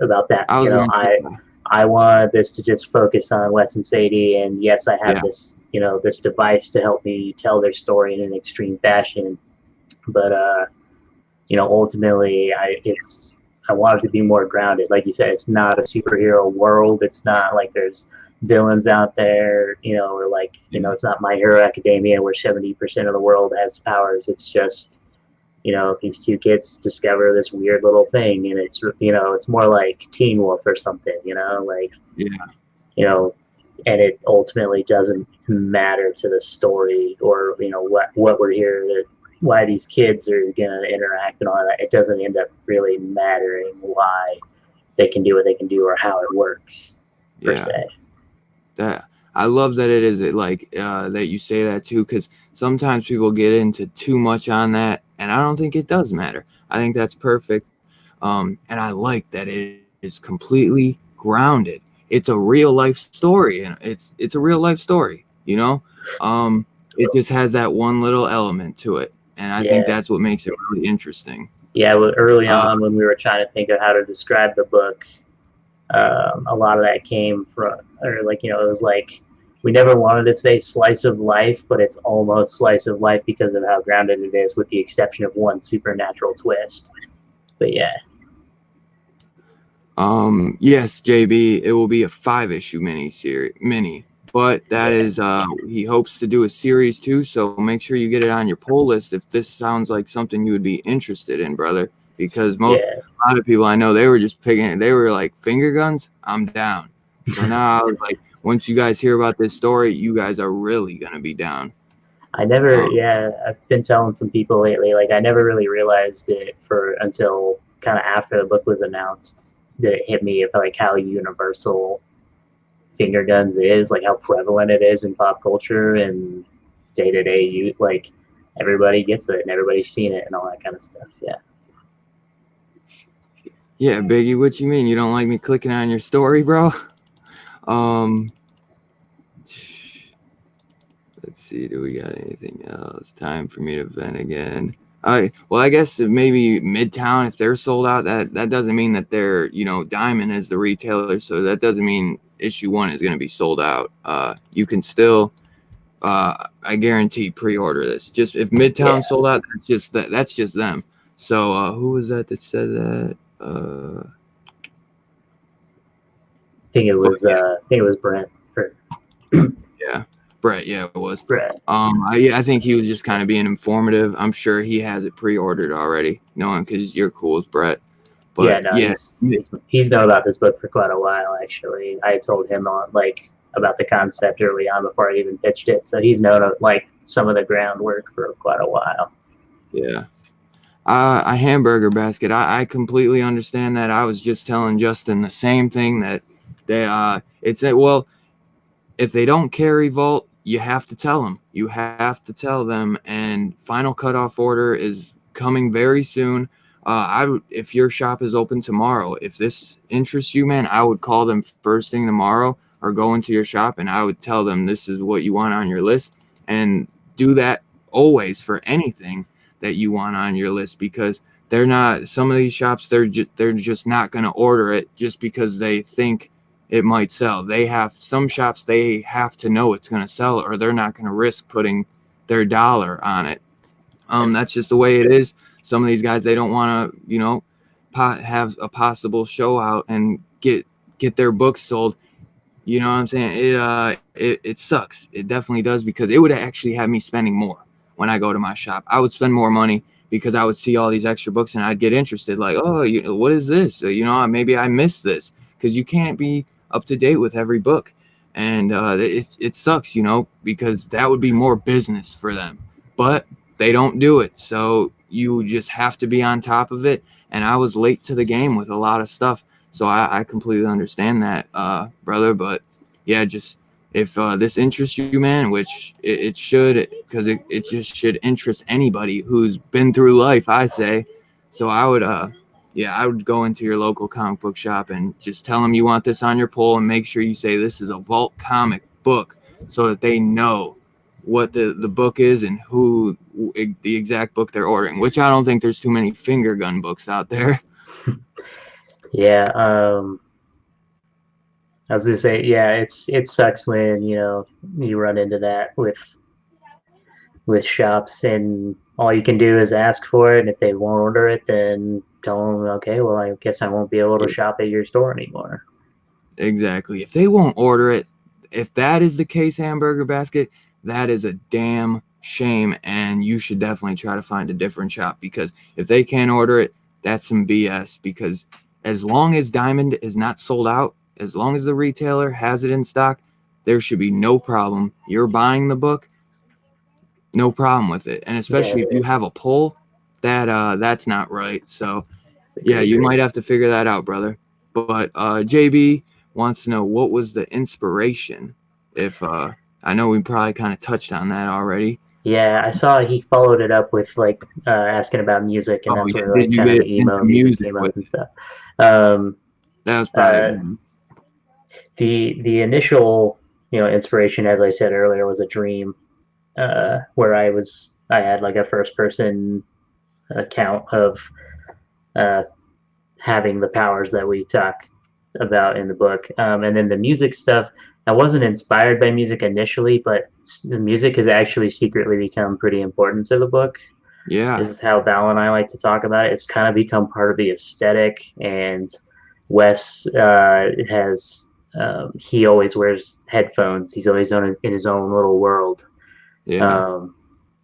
about that. I was gonna say, I want this to just focus on Wes and Sadie, and yes, I have yeah, this this device to help me tell their story in an extreme fashion, but ultimately I want it to be more grounded. Like you said, it's not a superhero world. It's not like there's villains out there, or like yeah, it's not My Hero Academia where 70% of the world has powers. It's just these two kids discover this weird little thing, and it's more like Teen Wolf or something, like yeah, you know, and it ultimately doesn't matter to the story or what we're here, why these kids are gonna interact and all that. It doesn't end up really mattering why they can do what they can do or how it works per yeah. se. That I love that it is like that you say that too, because sometimes people get into too much on that, and I don't think it does matter. I think that's perfect, and I like that it is completely grounded. It's a real life story, and it's a real life story. It just has that one little element to it, and I think Yeah, that's what makes it really interesting. yeah. Well, early Uh, on when we were trying to think of how to describe the book, a lot of that came from, or like it was like we never wanted to say slice of life, but it's almost slice of life because of how grounded it is, with the exception of one supernatural twist. But yeah, yes, JB, it will be a 5 issue mini, but that yeah, is he hopes to do a series too. So make sure you get it on your pull list if this sounds like something you would be interested in, brother. Because yeah. a lot of people I know, they were just picking it. They were like, finger guns, I'm down. So now I was like, once you guys hear about this story, you guys are really gonna be down. I never, Um, yeah, I've been telling some people lately, like I never really realized it for until kind of after the book was announced that it hit me of like how universal finger guns is, like how prevalent it is in pop culture and day to day use. Like everybody gets it and everybody's seen it and all that kind of stuff. Yeah. yeah, Biggie, what you mean? You don't like me clicking on your story, bro? Um, Let's see. Do we got anything else? Time for me to vent again. Well, I guess maybe Midtown, if they're sold out, that doesn't mean that they're Diamond is the retailer, so that doesn't mean issue 1 is going to be sold out. You can still, I guarantee, pre-order this. Just if Midtown Yeah. sold out, that's just them. So who was that said that? But I think it was Brent or yeah, Brett. Yeah, it was. Brett. I think he was just kind of being informative. I'm sure he has it pre-ordered already, knowing because you're cool with Brett. Yeah, But no, yeah, he's known about this book for quite a while. Actually, I told him on like about the concept early on before I even pitched it, so he's known like some of the groundwork for quite a while. yeah. A hamburger basket. I completely understand that. I was just telling Justin the same thing that it's a well, if they don't carry Vault, you have to tell them. You have to tell them. And final cutoff order is coming very soon. If your shop is open tomorrow, if this interests you, man, I would call them first thing tomorrow or go into your shop and I would tell them this is what you want on your list, and do that always for anything that you want on your list, because they're not, some of these shops, they're just not going to order it just because they think it might sell. Some shops, they have to know it's going to sell or they're not going to risk putting their dollar on it. That's just the way it is. Some of these guys, they don't want to, have a possible show out and get their books sold. You know what I'm saying? It sucks. It definitely does, because it would actually have me spending more when I go to my shop. I would spend more money because I would see all these extra books and I'd get interested. Like, oh, what is this? Maybe I missed this, because you can't be up to date with every book, and it sucks, because that would be more business for them, but they don't do it. So you just have to be on top of it. And I was late to the game with a lot of stuff. So I completely understand that, brother. But yeah, just if this interests you, man, which it should, because it just should interest anybody who's been through life, I say. So I would, yeah, I would go into your local comic book shop and just tell them you want this on your pole, and make sure you say this is a Vault comic book, so that they know what the book is and who the exact book they're ordering. Which I don't think there's too many finger gun books out there. Yeah, I was gonna say, yeah, it sucks when you run into that with shops, and all you can do is ask for it, and if they won't order it, then tell them, okay, well, I guess I won't be able to shop at your store anymore. Exactly. If they won't order it, if that is the case, Hamburger Basket, that is a damn shame, and you should definitely try to find a different shop, because if they can't order it, that's some BS. Because as long as Diamond is not sold out, as long as the retailer has it in stock, there should be no problem. You're buying the book, no problem with it. And especially if you have a pull, that's not right. So yeah, you might have to figure that out, brother. But JB wants to know, what was the inspiration? If I know we probably kind of touched on that already. Yeah, I saw he followed it up with like asking about music, and Oh that's yeah, where did like you kind of get the into emo music music came up with and it? stuff. Um, That was uh, probably the initial inspiration, as I said earlier, was a dream where I had like a first person account of uh, having the powers that we talk about in the book. And then the music stuff, I wasn't inspired by music initially, but the music has actually secretly become pretty important to the book. yeah, This is how Val and I like to talk about it. It's kind of become part of the aesthetic, and Wes has. He always wears headphones. He's always in his own little world. yeah. Um,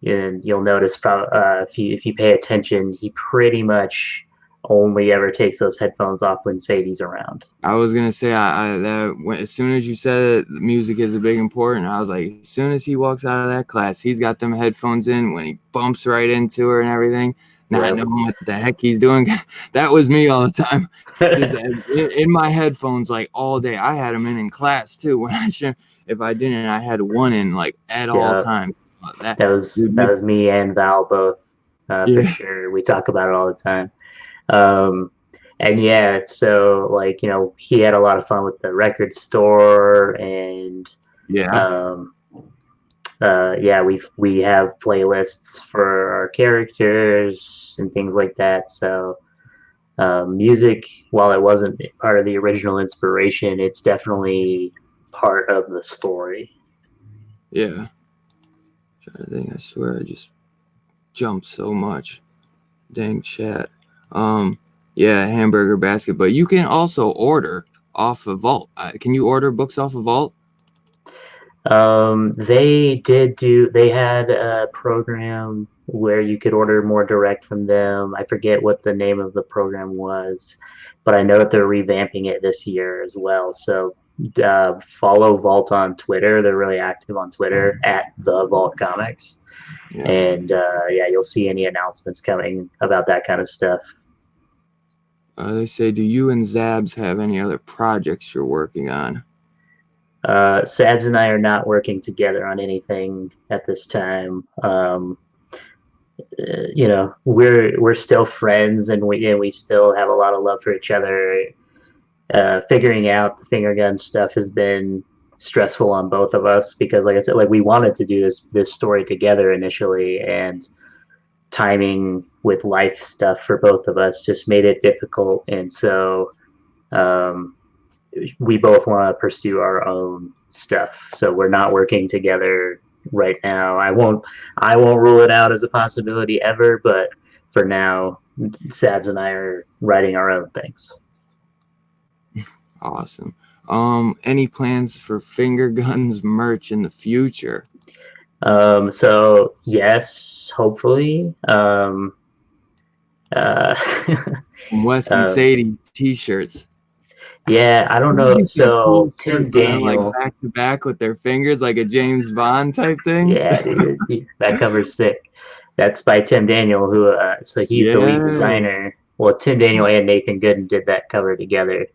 and you'll notice if you pay attention, he pretty much only ever takes those headphones off when Sadie's around. I was gonna say as soon as you said it, music is a big important. I was like, as soon as he walks out of that class, he's got them headphones in when he bumps right into her and everything, not Yep. knowing what the heck he's doing. That was me all the time, just in my headphones like all day. I had them in class too. When I should, if I didn't, I had one in like at all Yeah, times. That that was me and Val both, for yeah, sure. We talk about it all the time. Um, and yeah, so like he had a lot of fun with the record store, and yeah. um, yeah, we have playlists for our characters and things like that. So music, while it wasn't part of the original inspiration, it's definitely part of the story. Yeah. Trying to think, I swear I just jumped so much. Dang chat. Um, yeah, Hamburger Basket. But you can also order off of Vault. Can you order books off of Vault? They had a program where you could order more direct from them. I forget what the name of the program was, but I know that they're revamping it this year as well. So follow Vault on Twitter. They're really active on Twitter at the Vault Comics. Yeah. And yeah, you'll see any announcements coming about that kind of stuff. They say, do you and Zabs have any other projects you're working on? Sabs and I are not working together on anything at this time. We're still friends, and we still have a lot of love for each other. Figuring out the finger gun stuff has been stressful on both of us because, like I said, like we wanted to do this story together initially, and timing with life stuff for both of us just made it difficult. And so um, we both want to pursue our own stuff. So we're not working together right now. I won't rule it out as a possibility ever, but for now, Sabs and I are writing our own things. Awesome. Any plans for finger guns merch in the future? So yes, hopefully. Uh, Wes and um, Sadie t-shirts. yeah, I don't That would know. be some So cool Tim shirts with them like Daniel, back to back with their fingers, like a James Bond type thing. yeah, dude, that cover's sick. That's by Tim Daniel, who so he's the lead Yes. designer. Well, Tim Daniel and Nathan Gooden did that cover together.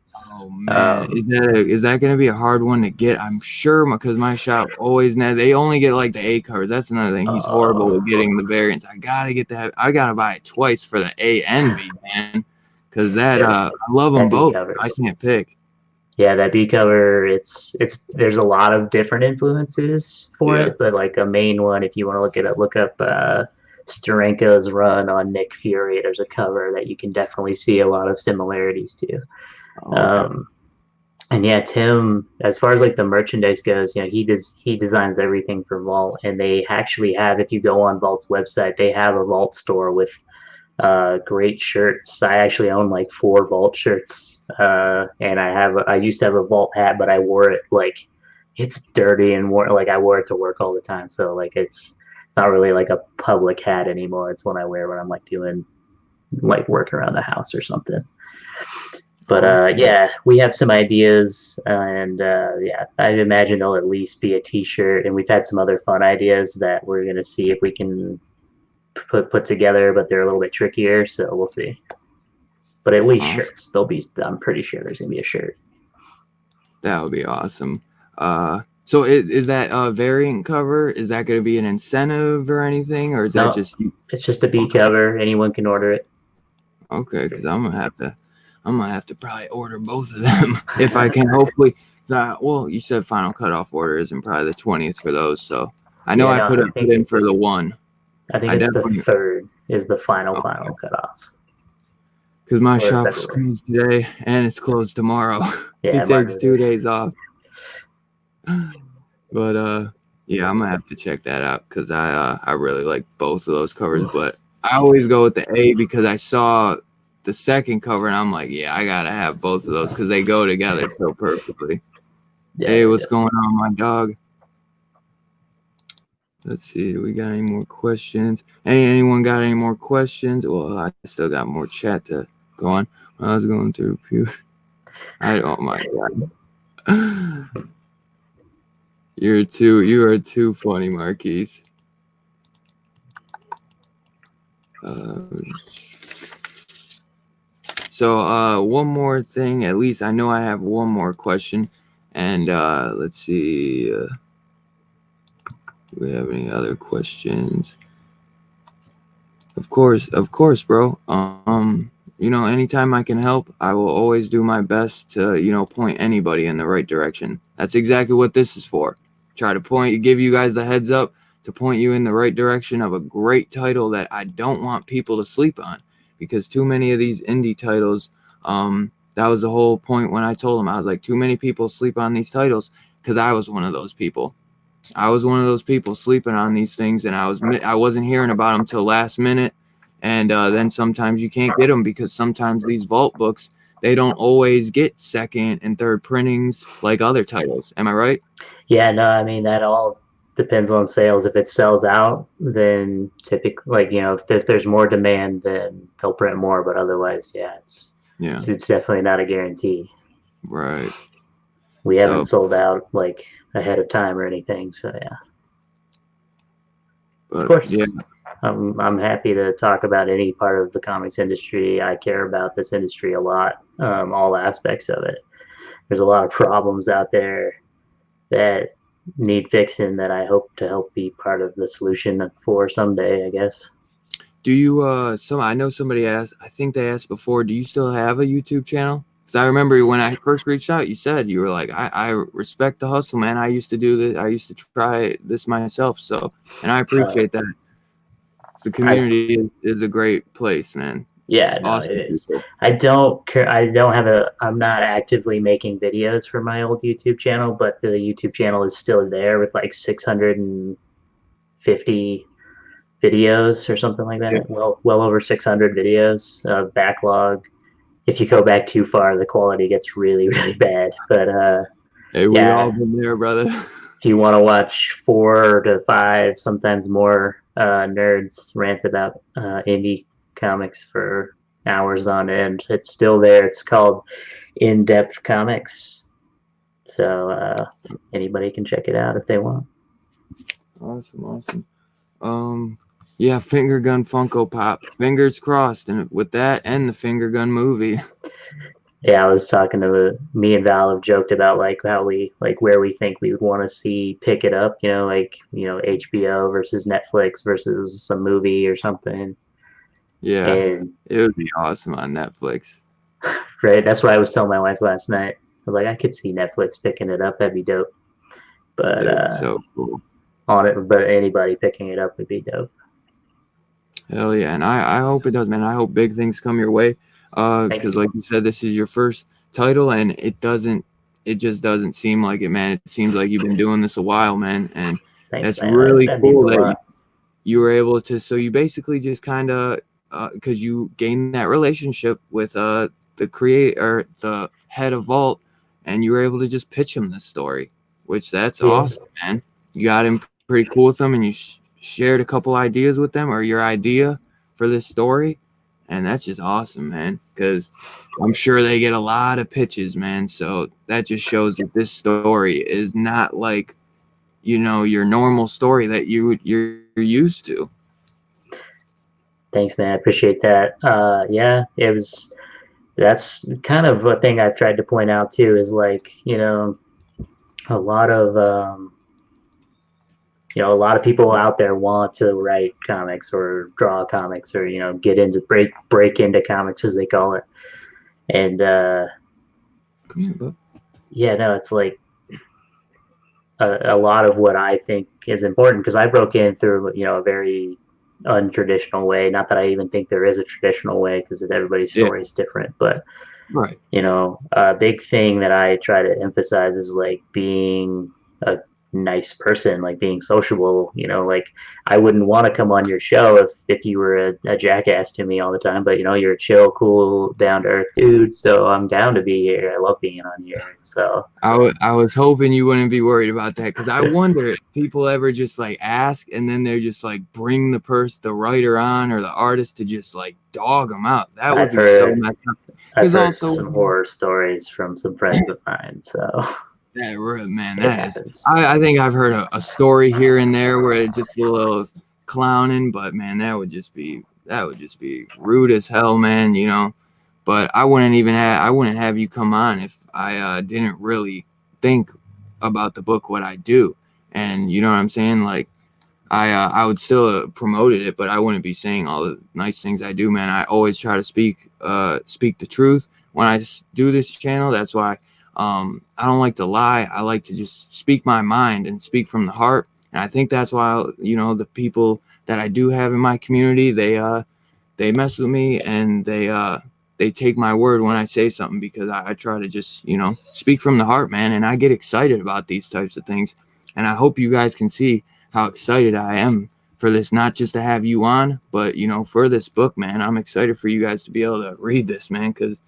Oh man, is that gonna be a hard one to get? I'm sure because my shop always they only get like the A covers. That's another thing. He's horrible with getting the variants. I gotta get that. I gotta buy it twice for the A and B, man. Because I love them both. I can't pick. Yeah, that B cover, it's there's a lot of different influences for it, but like a main one, if you want to look up Steranko's run on Nick Fury. There's a cover that you can definitely see a lot of similarities to. Okay. And yeah, Tim, as far as like the merchandise goes, he designs everything for Vault, and they actually have, if you go on Vault's website, they have a Vault store with great shirts. I actually own like 4 Vault shirts, and I used to have a Vault hat, but I wore it like it's dirty and I wore it to work all the time. So like it's not really like a public hat anymore. It's one I wear when I'm like doing like work around the house or something. But yeah, we have some ideas, and yeah, I imagine there'll at least be a T-shirt, and we've had some other fun ideas that we're gonna see if we can put together, but they're a little bit trickier, so we'll see. But at least shirts, I'm pretty sure there's gonna be a shirt. That would be awesome. So is that a variant cover? Is that going to be an incentive or anything, or is that just? It's just a B cover. Anyone can order it. Okay, because I'm gonna have to probably order both of them if I can. Hopefully, well, you said final cutoff order isn't probably the 20th for those, so I know I put in for the one. I think it's the 3rd is the final cutoff. Because my shop's closed today and it's closed tomorrow. Yeah, it takes 2 days off. But yeah, I'm gonna have to check that out because I really like both of those covers. But I always go with the A because I saw the second cover and I'm like, yeah, I gotta have both of those because they go together so perfectly. Yeah, hey, what's going on, my dog? Let's see, do we got any more questions? Anyone got any more questions? Well, I still got more chat to go on. I was going through oh my god. You are too funny, Marquise. So one more thing, at least I know I have one more question. And let's see. Do we have any other questions? Of course, bro. Anytime I can help, I will always do my best to, point anybody in the right direction. That's exactly what this is for. Try to give you guys the heads up to point you in the right direction of a great title that I don't want people to sleep on, because too many of these indie titles, that was the whole point when I told them. I was like, too many people sleep on these titles, because I was one of those people. I was one of those people sleeping on these things, and I wasn't hearing about them till last minute. And then sometimes you can't get them because sometimes these vault books, they don't always get 2nd and 3rd printings like other titles. Am I right? Yeah, no, I mean, that all depends on sales. If it sells out, then typically, if there's more demand, then they'll print more. But otherwise, it's definitely not a guarantee. Right. We haven't sold out like ahead of time or anything, so yeah. But, of course, yeah. I'm happy to talk about any part of the comics industry. I care about this industry a lot, all aspects of it. There's a lot of problems out there that need fixing that I hope to help be part of the solution for someday, I guess. Do you I know somebody asked, I think they asked before, do you still have a YouTube channel? Because I remember when I first reached out, you said you were like, I respect the hustle, man. I used to do this. I used to try this myself. So, and I appreciate that. The community is a great place, man. Yeah, no, awesome. It is. People. I'm not actively making videos for my old YouTube channel, but the YouTube channel is still there with like 650 videos or something like that. Yeah. Well over 600 videos of backlog. If you go back too far, the quality gets really, really bad. But hey, we've all been there, brother. If you want to watch 4 to 5, sometimes more nerds rant about indie comics for hours on end, it's still there. It's called In-Depth Comics. So anybody can check it out if they want. Awesome. Yeah, Finger Gun Funko Pop. Fingers crossed, and with that and the Finger Gun movie. Yeah, I was talking to me and Val have joked about like how we like where we think we would want to see pick it up, like, HBO versus Netflix versus some movie or something. Yeah, And it would be awesome on Netflix. right, that's what I was telling my wife last night. I was like, I could see Netflix picking it up, that'd be dope. But Dude, so cool. on it, but anybody picking it up would be dope. Hell yeah, and I hope it does, man. I hope big things come your way. Thank Because you. like you said, this is your first title, and it just doesn't seem like it, man. It seems like you've been doing this a while, man, and Thanks, that's man. really That means cool a that lot. you were able to. So you basically just kind of, because you gained that relationship with the creator, the head of Vault, and you were able to just pitch him this story, which that's Yeah. awesome, man. You got him pretty cool with them, and you shared a couple ideas with them, or your idea for this story, and that's just awesome, man. Because I'm sure they get a lot of pitches, man. So that just shows that this story is not like your normal story that you're used to. Thanks, man. I appreciate that. Yeah, that's kind of a thing I've tried to point out too is like, a lot of, a lot of people out there want to write comics or draw comics or, get into break into comics as they call it. And, Come here, bud. yeah, no, it's like a lot of what I think is important because I broke in through, a very untraditional way. Not that I even think there is a traditional way because everybody's Yeah, story is different, but right. a big thing that I try to emphasize is like being a nice person, like being sociable. Like I wouldn't want to come on your show if you were a jackass to me all the time, but you're a chill, cool, down to earth dude. So I'm down to be here. I love being on here. So I was hoping you wouldn't be worried about that because I wonder if people ever just like ask and then they're just like bring the writer on or the artist to just like dog them out. That would I've be so heard messed up. I've Because heard also some horror stories from some friends of mine. So man, it that is. happens. I think I've heard a story here and there where it's just a little clowning, but man, that would just be rude as hell, man. But I wouldn't have you come on if I didn't really think about the book, what I do, and you know what I'm saying. Like I would still promoted it, but I wouldn't be saying all the nice things I do, man. I always try to speak the truth when I do this channel. That's why I don't like to lie. I like to just speak my mind and speak from the heart. And I think that's why the people that I do have in my community, they mess with me and they take my word when I say something because I try to just speak from the heart, man. And I get excited about these types of things, and I hope you guys can see how excited I am for this, not just to have you on, but for this book, man. I'm excited for you guys to be able to read this, man, because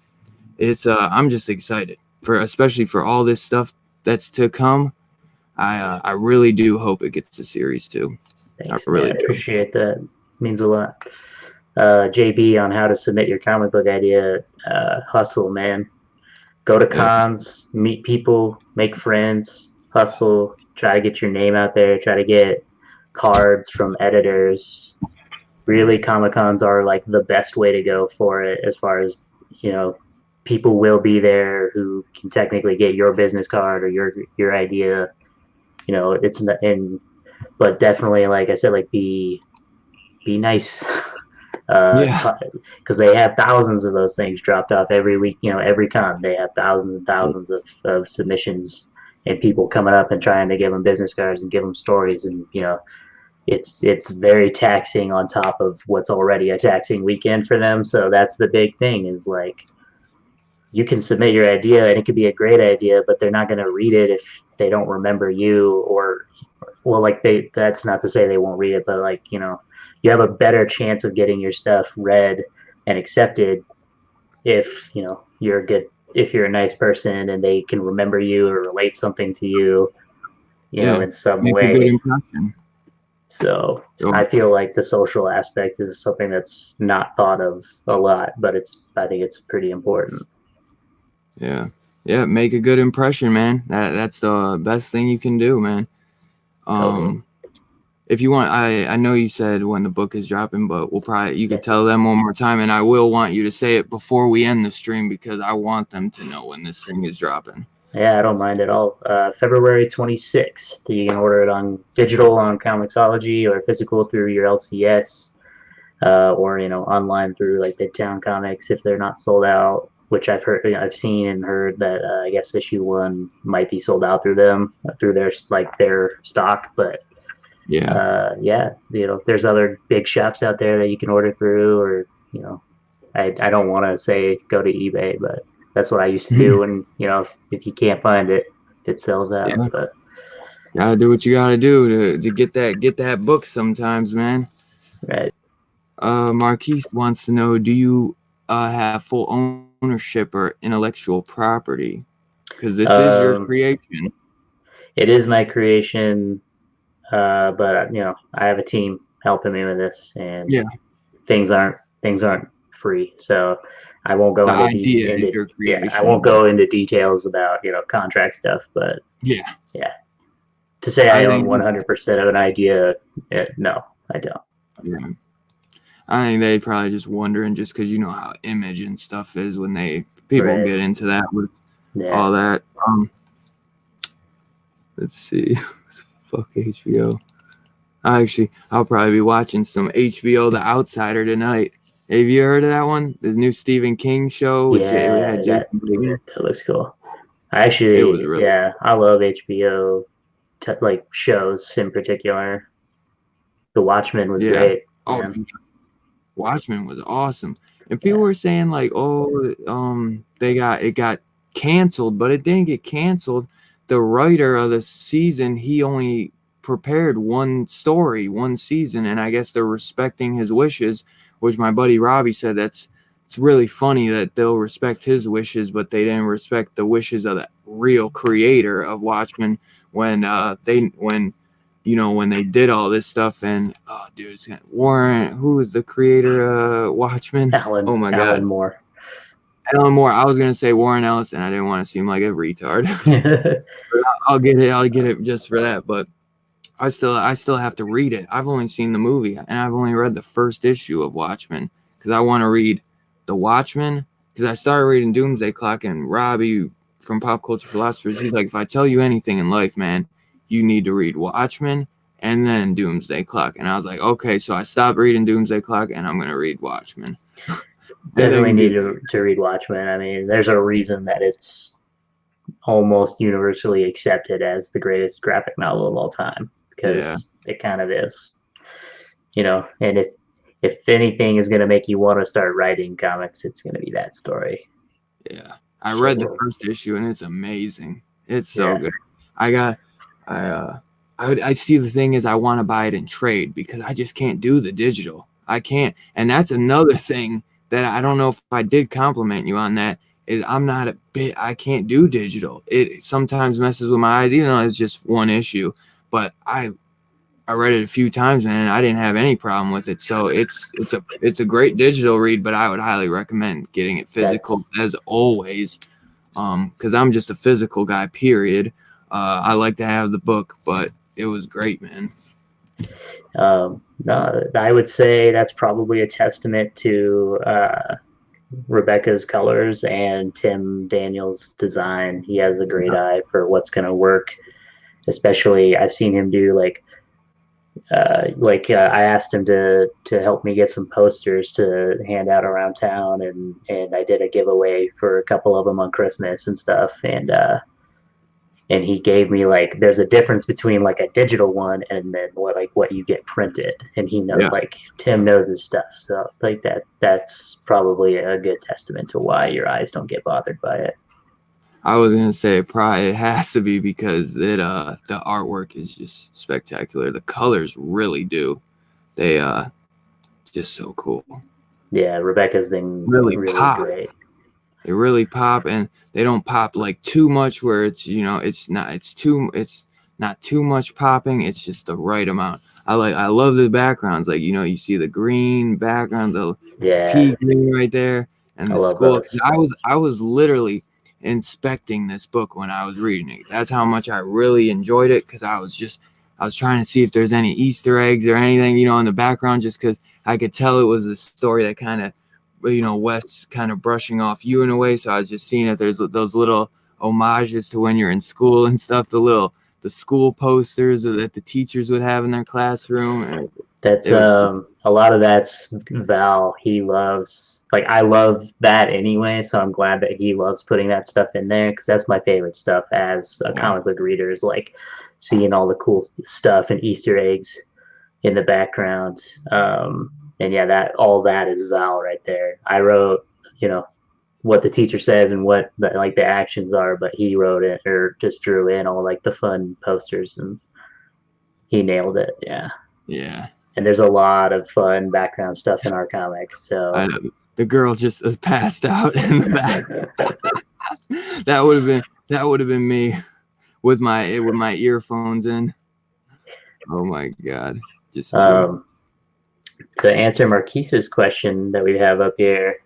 I'm just excited especially for all this stuff that's to come. I really do hope it gets a series too. I Thanks, man. really I do. appreciate that. It means a lot. JB on how to submit your comic book idea. Hustle, man. Go to Yeah, cons, meet people, make friends, hustle, try to get your name out there, try to get cards from editors. Really, Comic Cons are like the best way to go for it as far as, you know, people will be there who can technically get your business card or your idea. It's not, and but definitely, like I said, like be nice. yeah, Because they have thousands of those things dropped off every week. Every con they have thousands and thousands of submissions and people coming up and trying to give them business cards and give them stories, and it's very taxing on top of what's already a taxing weekend for them. So that's the big thing is like you can submit your idea and it could be a great idea, but they're not going to read it if they don't remember you or well, like that's not to say they won't read it, but like, you have a better chance of getting your stuff read and accepted if, if you're a nice person and they can remember you or relate something to you, yeah. in some Make a good way. impression. So So, I feel like the social aspect is something that's not thought of a lot, but I think it's pretty important. yeah, yeah. Make a good impression, man. That's the best thing you can do, man. Totally. Um, if you want, I know you said when the book is dropping, but you Yeah, could tell them one more time, and I will want you to say it before we end the stream because I want them to know when this thing is dropping. yeah, I don't mind at all. February 26th. You can order it on digital on Comixology or physical through your LCS, or online through like Midtown Comics if they're not sold out. Which I've seen and heard that I guess issue one might be sold out through them through their stock, but Yeah. yeah, there's other big shops out there that you can order through, or I don't want to say go to eBay, but that's what I used to do. And if you can't find it, it sells out. Yeah. But Gotta do what you gotta do to get that book sometimes, man. right, Marquise wants to know, do you have full ownership or intellectual property? Because this is your um, creation. it is my creation, but I have a team helping me with this, and Yeah. things aren't free, so I won't go The into idea is your I creation, won't but go into details about contract stuff, but yeah. yeah, to say I I own think 100% of an idea, no, I don't. yeah. I think they probably just wondering just because you know how image and stuff is when people Right. get into that with Yeah. all that. Let's see. Fuck HBO. I'll probably be watching some HBO The Outsider tonight. Have you heard of that one? The new Stephen King show with it Yeah, had that Jason Bateman. that looks cool. I It was actually, really yeah, I love HBO like shows in particular. The Watchmen was yeah. great, Oh, man. Watchmen was awesome, and people Yeah, were saying like, oh, it got canceled, but it didn't get canceled. The writer of the season, he only prepared one story, one season, and I guess they're respecting his wishes, which my buddy Robbie said it's really funny that they'll respect his wishes, but they didn't respect the wishes of the real creator of Watchmen when they did all this stuff. And oh dude, Warren, who is the creator Watchmen? Alan Oh my Alan god, Moore. Alan Moore. I was gonna say Warren Ellis, and I didn't want to seem like a retard. I'll get it just for that, but I still have to read it. I've only seen the movie, and I've only read the first issue of Watchmen because I want to read the Watchmen, because I started reading Doomsday Clock, and Robbie from Pop Culture Philosophers, he's like, if I tell you anything in life, man, you need to read Watchmen and then Doomsday Clock. And I was like, okay, so I stopped reading Doomsday Clock, and I'm gonna read Watchmen. And Definitely then need dude, to read Watchmen. I mean, there's a reason that it's almost universally accepted as the greatest graphic novel of all time, yeah, because it kind of is. And if anything is going to make you want to start writing comics, it's going to be that story. yeah. I read the So first issue, and it's amazing. It's so yeah, good. I got I I see the thing is I want to buy it in trade because I just can't do the digital. I can't. And that's another thing that I don't know if I did compliment you on that is I'm not a bit I can't do digital. It sometimes messes with my eyes even though it's just one issue, but I read it a few times and I didn't have any problem with it. So it's a great digital read, but I would highly recommend getting it physical that's as always. Because I'm just a physical guy, period. I like to have the book, but it was great, man. no, I would say that's probably a testament to Rebecca's colors and Tim Daniels' design. He has a great eye for what's going to work. Especially, I've seen him do I asked him to help me get some posters to hand out around town, and I did a giveaway for a couple of them on Christmas and stuff, and he gave me there's a difference between like a digital one and then what you get printed, and he know Yeah, Tim knows his stuff, so that's probably a good testament to why your eyes don't get bothered by it. I was gonna say probably it has to be because the artwork is just spectacular. The colors really do. They just so cool. Yeah, Rebecca's been Really really pop. great. They really pop, and they don't pop like too much where it's not too much popping. It's just the right amount. I love the backgrounds, like you see the green background, the Yeah, pea green right there, and I the love school. those. I was literally inspecting this book when I was reading it. That's how much I really enjoyed it because I was trying to see if there's any Easter eggs or anything, you know, in the background, just because I could tell it was a story that kind of, you know, Wes kind of brushing off you in a way. So I was just seeing if there's those little homages to when you're in school and stuff, the school posters that the teachers would have in their classroom. And That's it was, a lot of that's Val. He loves, like, I love that anyway, so I'm glad that he loves putting that stuff in there, because that's my favorite stuff as a comic book reader, is like seeing all the cool stuff and Easter eggs in the background. And yeah, that all that is Val right there. I wrote, you know, what the teacher says and what the actions are, but he wrote it or just drew in all like the fun posters, and he nailed it. Yeah. yeah. And there's a lot of fun background stuff in our comics. So the girl just passed out in the back. that would have been me with my earphones in. Oh my God. Just to answer Marquise's question that we have up here,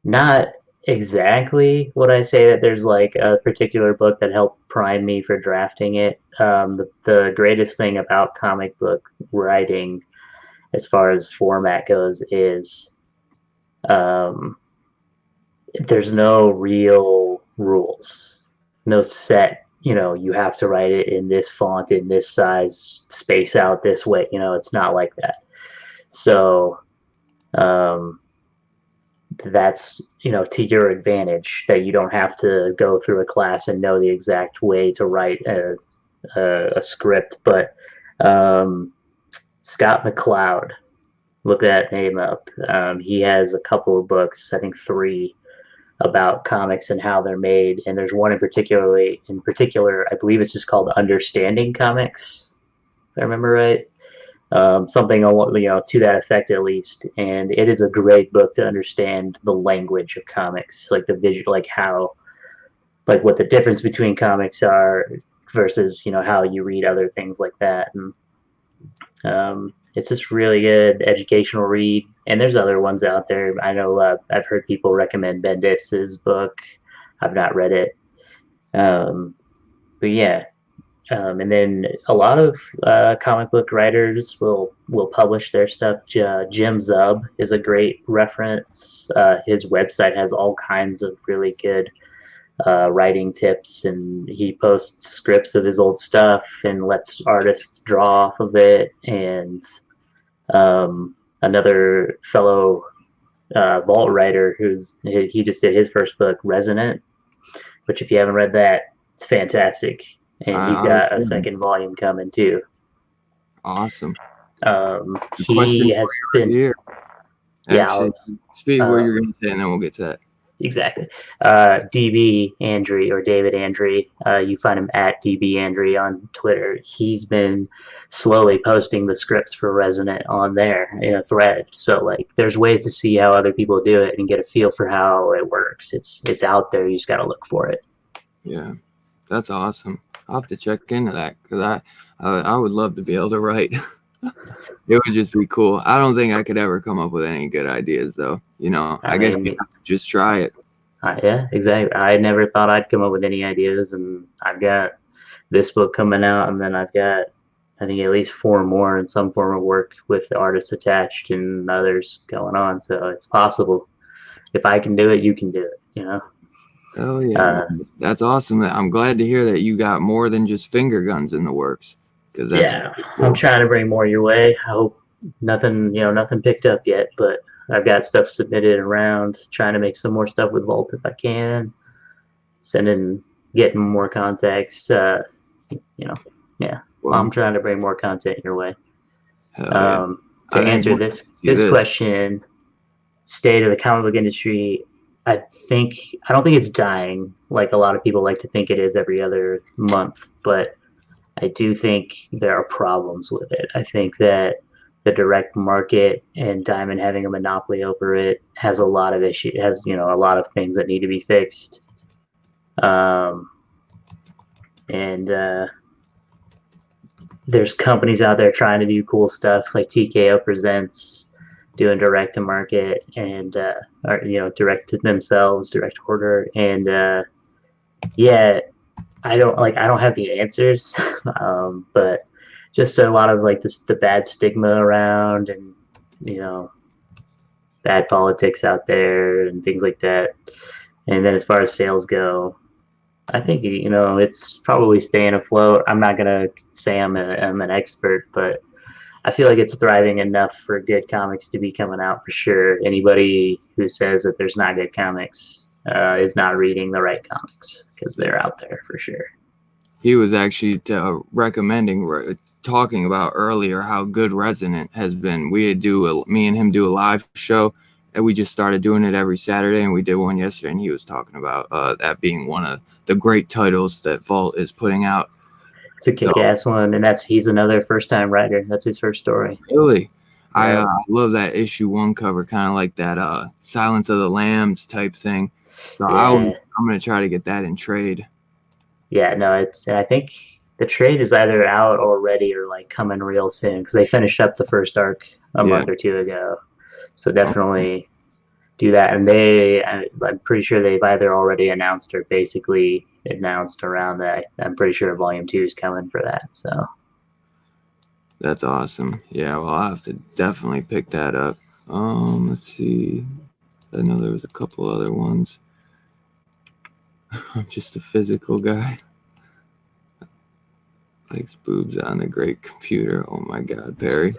not exactly would I say that there's like a particular book that helped prime me for drafting it. The greatest thing about comic book writing, as far as format goes, is there's no real rules, no set, you know, you have to write it in this font, in this size, space out this way. You know, it's not like that. So that's, you know, to your advantage, that you don't have to go through a class and know the exact way to write a script. But Scott McCloud, look that name up. He has a couple of books, I think 3, about comics and how they're made, and there's one in particular, I believe it's just called Understanding Comics, if I remember right. Something, you know, to that effect at least. And it is a great book to understand the language of comics, like the visual, like how, like what the difference between comics are versus, you know, how you read other things like that. And it's just really good educational read. And there's other ones out there. I know I've heard people recommend Bendis's book. I've not read it. But yeah, and then a lot of comic book writers will publish their stuff. Jim Zub is a great reference. His website has all kinds of really good writing tips, and he posts scripts of his old stuff and lets artists draw off of it. And another fellow vault writer he just did his first book, Resonant, which if you haven't read that, it's fantastic. And he's got a second volume coming too. Awesome. He has been here. Actually, speak what you're going to say, and then we'll get to that. Exactly. DB Andry, or David Andry, you find him at DB Andry on Twitter. He's been slowly posting the scripts for Resonant on there in a thread. So like, there's ways to see how other people do it and get a feel for how it works. It's out there. You just got to look for it. Yeah, that's awesome. I'll have to check into that, because I would love to be able to write. It would just be cool. I don't think I could ever come up with any good ideas, though. You know, I guess you have to just try it. Yeah, exactly. I never thought I'd come up with any ideas, and I've got this book coming out, and then I've got, I think, at least 4 more in some form of work with the artists attached and others going on. So it's possible. If I can do it, you can do it, you know? Oh, yeah. That's awesome. I'm glad to hear that you got more than just finger guns in the works. Yeah, cool. I'm trying to bring more your way. I hope nothing picked up yet, but I've got stuff submitted around, trying to make some more stuff with Volt if I can. Getting more contacts, yeah. Well, I'm trying to bring more content your way. To answer this question, state of the comic book industry, I don't think it's dying like a lot of people like to think it is every other month, but I do think there are problems with it. I think that the direct market and Diamond having a monopoly over it has a lot of issues, a lot of things that need to be fixed. There's companies out there trying to do cool stuff, like TKO Presents, doing direct to market and direct to themselves, direct order. And I don't have the answers, but just a lot of like the bad stigma around, and you know, bad politics out there and things like that. And then as far as sales go, I think it's probably staying afloat. I'm not gonna say I'm an expert, but I feel like it's thriving enough for good comics to be coming out for sure. Anybody who says that there's not good comics is not reading the right comics, because they're out there for sure. He was actually talking about earlier how good Resonant has been. Me and him do a live show, and we just started doing it every Saturday, and we did one yesterday, and he was talking about that being one of the great titles that Vault is putting out. It's a kick-ass one, and he's another first-time writer. That's his first story. Really? Yeah. I love that issue 1 cover, kind of like that Silence of the Lambs type thing. So Yeah. I'm going to try to get that in trade. Yeah, no, I think the trade is either out already or like coming real soon, because they finished up the first arc a month or two ago. So definitely do that. And I'm pretty sure they've either already announced or basically announced around that. I'm pretty sure Volume 2 is coming for that. So that's awesome. Yeah, well, I'll have to definitely pick that up. Let's see. I know there was a couple other ones. I'm just a physical guy. Likes boobs on a great computer. Oh my God, Perry.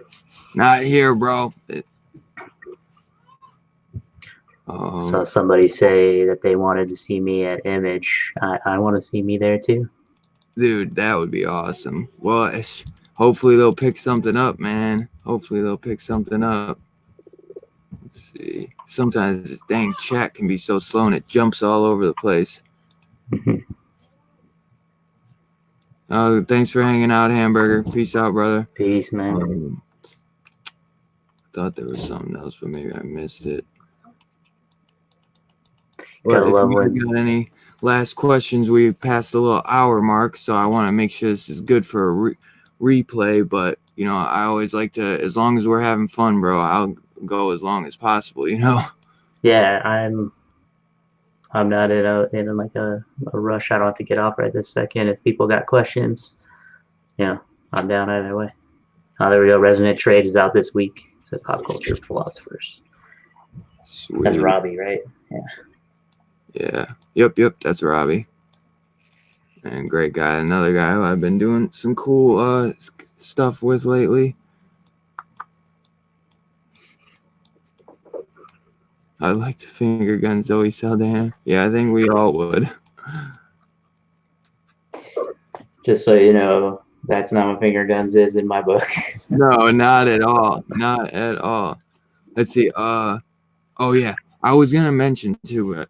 Not here, bro. saw somebody say that they wanted to see me at Image. I want to see me there too. Dude, that would be awesome. Well, hopefully they'll pick something up, man. Hopefully they'll pick something up. Let's see. Sometimes this dang chat can be so slow and it jumps all over the place. Thanks for hanging out, Hamburger. Peace out, brother. Peace, man. I thought there was something else, but maybe I missed it. Well, if you got any last questions, we passed the little hour mark, so I want to make sure this is good for a replay. But I always like to, as long as we're having fun, bro, I'll go as long as possible. Yeah, I'm not in like a rush. I don't have to get off right this second. If people got questions, I'm down either way. There we go. Resonant Trade is out this week. So Pop Culture Philosophers. Sweet. That's Robbie, right? Yeah. Yep. That's Robbie. And great guy. Another guy who I've been doing some cool stuff with lately. I'd like to finger gun Zoe Saldana. Yeah, I think we all would. Just so you know, that's not what finger guns is in my book. No, not at all. Not at all. Let's see. Oh yeah, I was gonna mention too.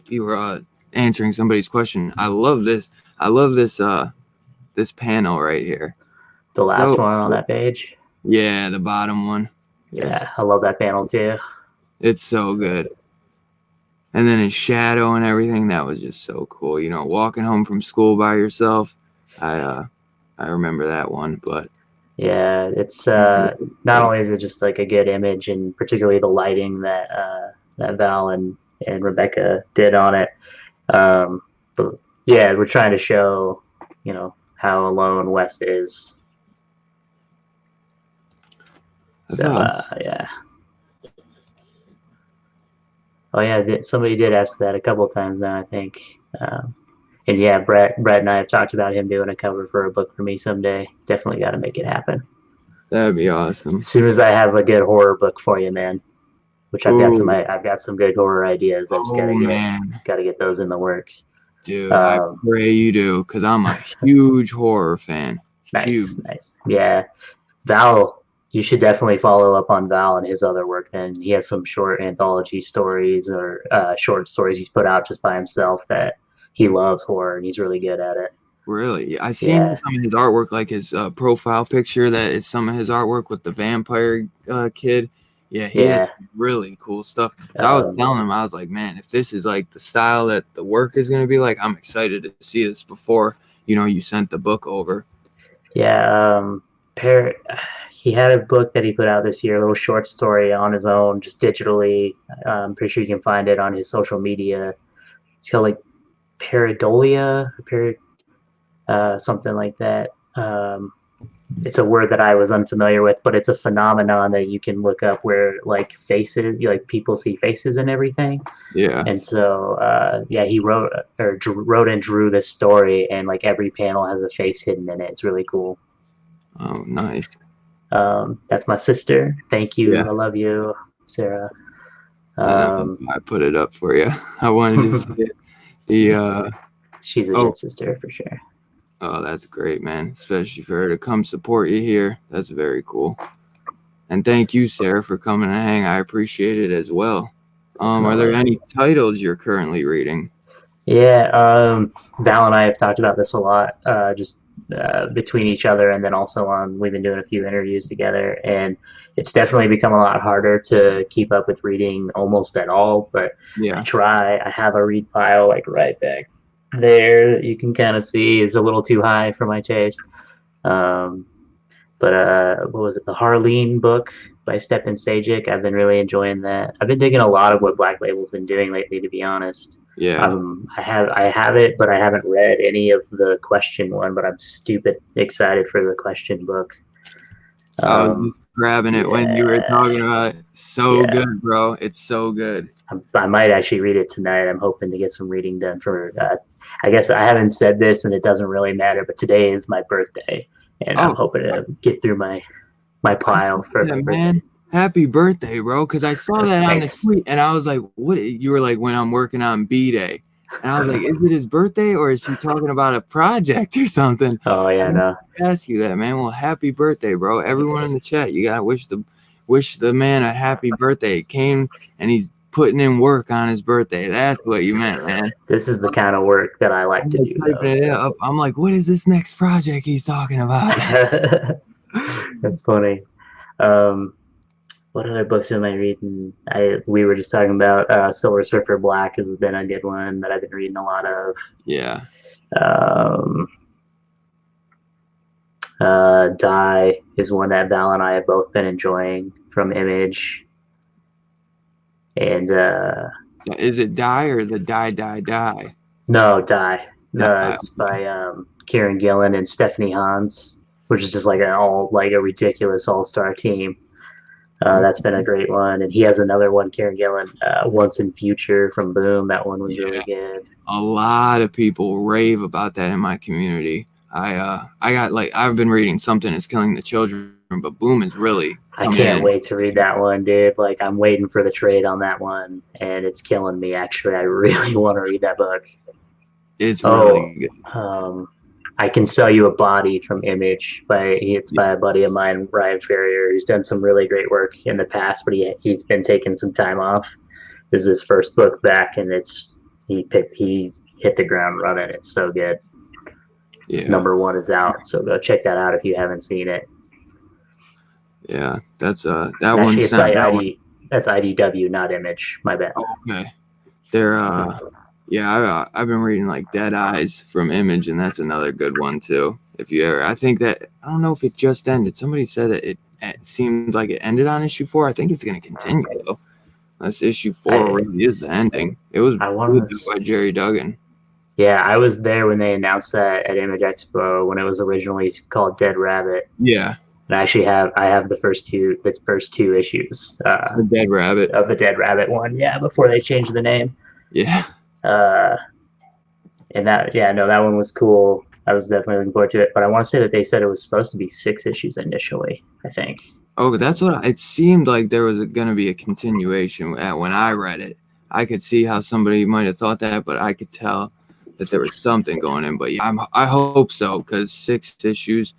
You were answering somebody's question. I love this. This panel right here. The last one on that page. Yeah, the bottom one. Yeah, I love that panel too. It's so good. And then his shadow and everything, that was just so cool. Walking home from school by yourself. I remember that one, but yeah, it's not only is it just like a good image, and particularly the lighting that Val and Rebecca did on it. But yeah, we're trying to show, how alone West is. So yeah. Oh yeah, somebody did ask that a couple of times now, I think. And yeah, Brett and I have talked about him doing a cover for a book for me someday. Definitely got to make it happen. That'd be awesome. As soon as I have a good horror book for you, man. Which I've got some good horror ideas. I just gotta get those in the works. Dude, I pray you do, because I'm a huge horror fan. Nice. Yeah, Val, you should definitely follow up on Val and his other work. Then he has some short anthology stories or short stories he's put out just by himself that he loves horror, and he's really good at it. Really? I've seen some of his artwork, like his profile picture that is some of his artwork with the vampire kid. Yeah, he has really cool stuff. So I was telling him, I was like, man, if this is like the style that the work is going to be like, I'm excited to see this before, you sent the book over. Yeah, he had a book that he put out this year, a little short story on his own, just digitally. I'm pretty sure you can find it on his social media. It's called like Pareidolia. something like that. It's a word that I was unfamiliar with, but it's a phenomenon that you can look up where like faces, like people see faces and everything. Yeah. And so, yeah, he wrote and drew this story, and like every panel has a face hidden in it. It's really cool. Oh, nice. That's my sister. Thank you. Yeah. I love you, Sarah. I put it up for you. I wanted to see it. The She's a good sister for sure. Oh, that's great, man. Especially for her to come support you here. That's very cool. And thank you, Sarah, for coming to hang. I appreciate it as well. Are there any titles you're currently reading? Yeah, Val and I have talked about this a lot, just between each other, and then also we've been doing a few interviews together, and it's definitely become a lot harder to keep up with reading almost at all. But I Yeah. try. I have a read pile like right back there. You can kind of see is a little too high for my taste. Um, but what was it? The Harleen book by Stepan Sajic. I've been really enjoying that. I've been digging a lot of what Black Label's been doing lately, to be honest. Yeah. I have it, but I haven't read any of the question one. But I'm stupid excited for the question book. I was just grabbing it when you were talking about it. So good, bro. It's so good. I might actually read it tonight. I'm hoping to get some reading done for. I guess I haven't said this, and it doesn't really matter. But today is my birthday, and I'm hoping to get through my pile for my birthday. Man. Happy birthday, bro. Because I saw that on the tweet and I was like, what? You were like, when I'm working on B-Day. And I was like, is it his birthday or is he talking about a project or something? Oh, yeah, no. I ask you that, man. Well, happy birthday, bro. Everyone in the chat, you got to wish the man a happy birthday. It came and he's putting in work on his birthday. That's what you meant, man. This is the kind of work that I like to do. Typing it up. I'm like, what is this next project he's talking about? That's funny. What other books am I reading? We were just talking about Silver Surfer Black has been a good one that I've been reading a lot of. Yeah. Die is one that Val and I have both been enjoying from Image. And is it Die or the Die? No, Die. No, it's by Kieran Gillen and Stephanie Hans, which is just like a ridiculous all-star team. That's been a great one, and he has another one, Kieran Gillen, Once in Future from Boom. That one was really good. A lot of people rave about that in my community. I've been reading Something Is Killing the Children, but Boom is really. I can't wait to read that one, dude. Like, I'm waiting for the trade on that one, and it's killing me. Actually, I really want to read that book. It's really good. I Can Sell You a Body from Image it's by a buddy of mine, Ryan Ferrier, who's done some really great work in the past, but he's been taking some time off. This is his first book back, and he hit the ground running. It's so good. Yeah. Number 1 is out, so go check that out if you haven't seen it. Yeah, that's that one. Actually, that's IDW, not Image. My bad. Oh, okay. They're I've been reading like Dead Eyes from Image, and that's another good one too. If you ever, I don't know if it just ended. Somebody said that it seemed like it ended on issue 4. I think it's going to continue though. That's issue 4 really is the ending. It was by Jerry Duggan. Yeah, I was there when they announced that at Image Expo when it was originally called Dead Rabbit. Yeah. And I have the first two issues. The Dead Rabbit. Of the Dead Rabbit one, yeah, before they changed the name. Yeah. And that one was cool. I was definitely looking forward to it. But I want to say that they said it was supposed to be 6 issues initially, I think. Oh, that's what it seemed like. There was going to be a continuation when I read it. I could see how somebody might have thought that, but I could tell that there was something going in. But yeah, I hope so, because 6 issues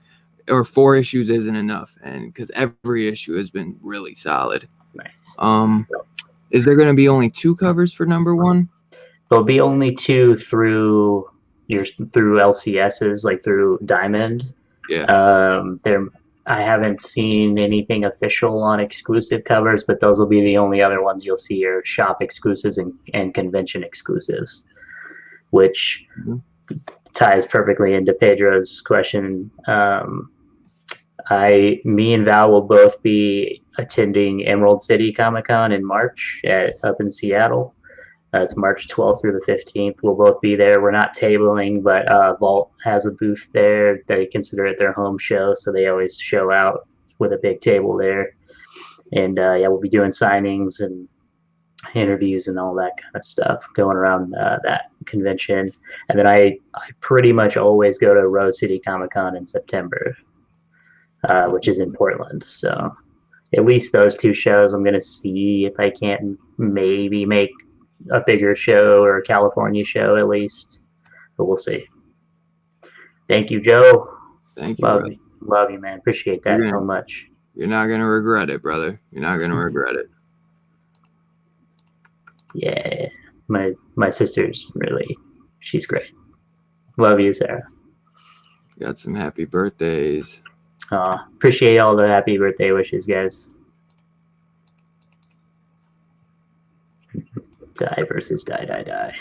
or 4 issues isn't enough, and because every issue has been really solid. Nice. Is there going to be only 2 covers for number 1? There'll be only 2 through LCSs, like through Diamond. Yeah. I haven't seen anything official on exclusive covers, but those will be the only other ones you'll see are shop exclusives and convention exclusives, which ties perfectly into Pedro's question. Me and Val will both be attending Emerald City Comic Con in March up in Seattle. It's March 12th through the 15th. We'll both be there. We're not tabling, but Vault has a booth there. They consider it their home show, so they always show out with a big table there. And yeah, we'll be doing signings and interviews and all that kind of stuff going around that convention. And then I pretty much always go to Rose City Comic Con in September, which is in Portland. So at least those two shows, I'm going to see if I can't maybe make a bigger show or a California show at least, but we'll see. Thank you, Joe. Thank you, brother. Love you, man. Appreciate that so much. You're not going to regret it, brother. You're not going to regret it. Yeah. My sister's really, she's great. Love you, Sarah. Got some happy birthdays. Appreciate all the happy birthday wishes, guys. Die versus die.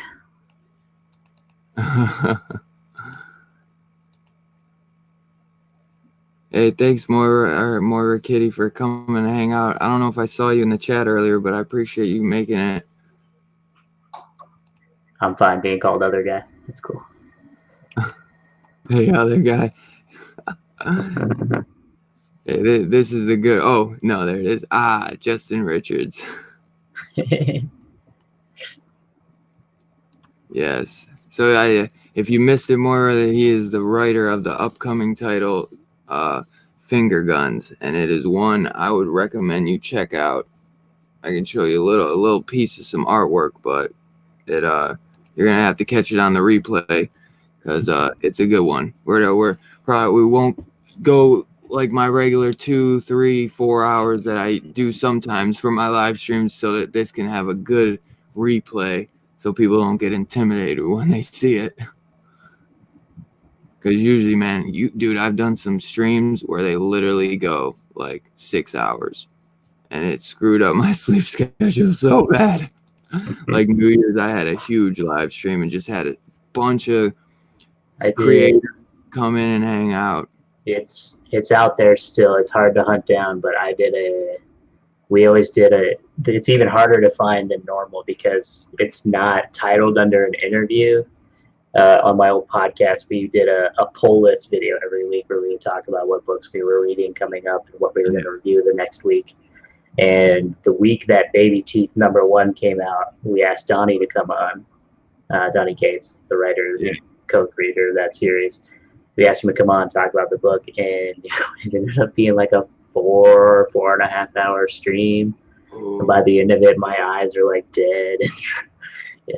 Hey, thanks, Moira Kitty, for coming and hang out. I don't know if I saw you in the chat earlier, but I appreciate you making it. I'm fine being called other guy. It's cool. Hey, other guy. Hey, this is the good. Oh, no, there it is. Justin Richards. Yes. So if you missed it, Moira, he is the writer of the upcoming title, Finger Guns, and it is one I would recommend you check out. I can show you a little piece of some artwork, but you're gonna have to catch it on the replay because it's a good one. We won't go like my regular 2, 3, 4 hours that I do sometimes for my live streams, so that this can have a good replay, so people don't get intimidated when they see it. Because usually, man, dude, I've done some streams where they literally go like 6 hours, and it screwed up my sleep schedule so bad. Like New Year's, I had a huge live stream and just had a bunch of creators come in and hang out. It's out there still. It's hard to hunt down, but we always did it's even harder to find than normal because it's not titled under an interview. On my old podcast, we did a pull list video every week where we would talk about what books we were reading coming up and what we were going to review the next week. And the week that Baby Teeth #1 came out, we asked Donnie to come on. Donnie Cates, the writer, co-creator of that series. We asked him to come on and talk about the book, and it ended up being like a 4.5 hour stream. And by the end of it, my eyes are like dead. Yeah,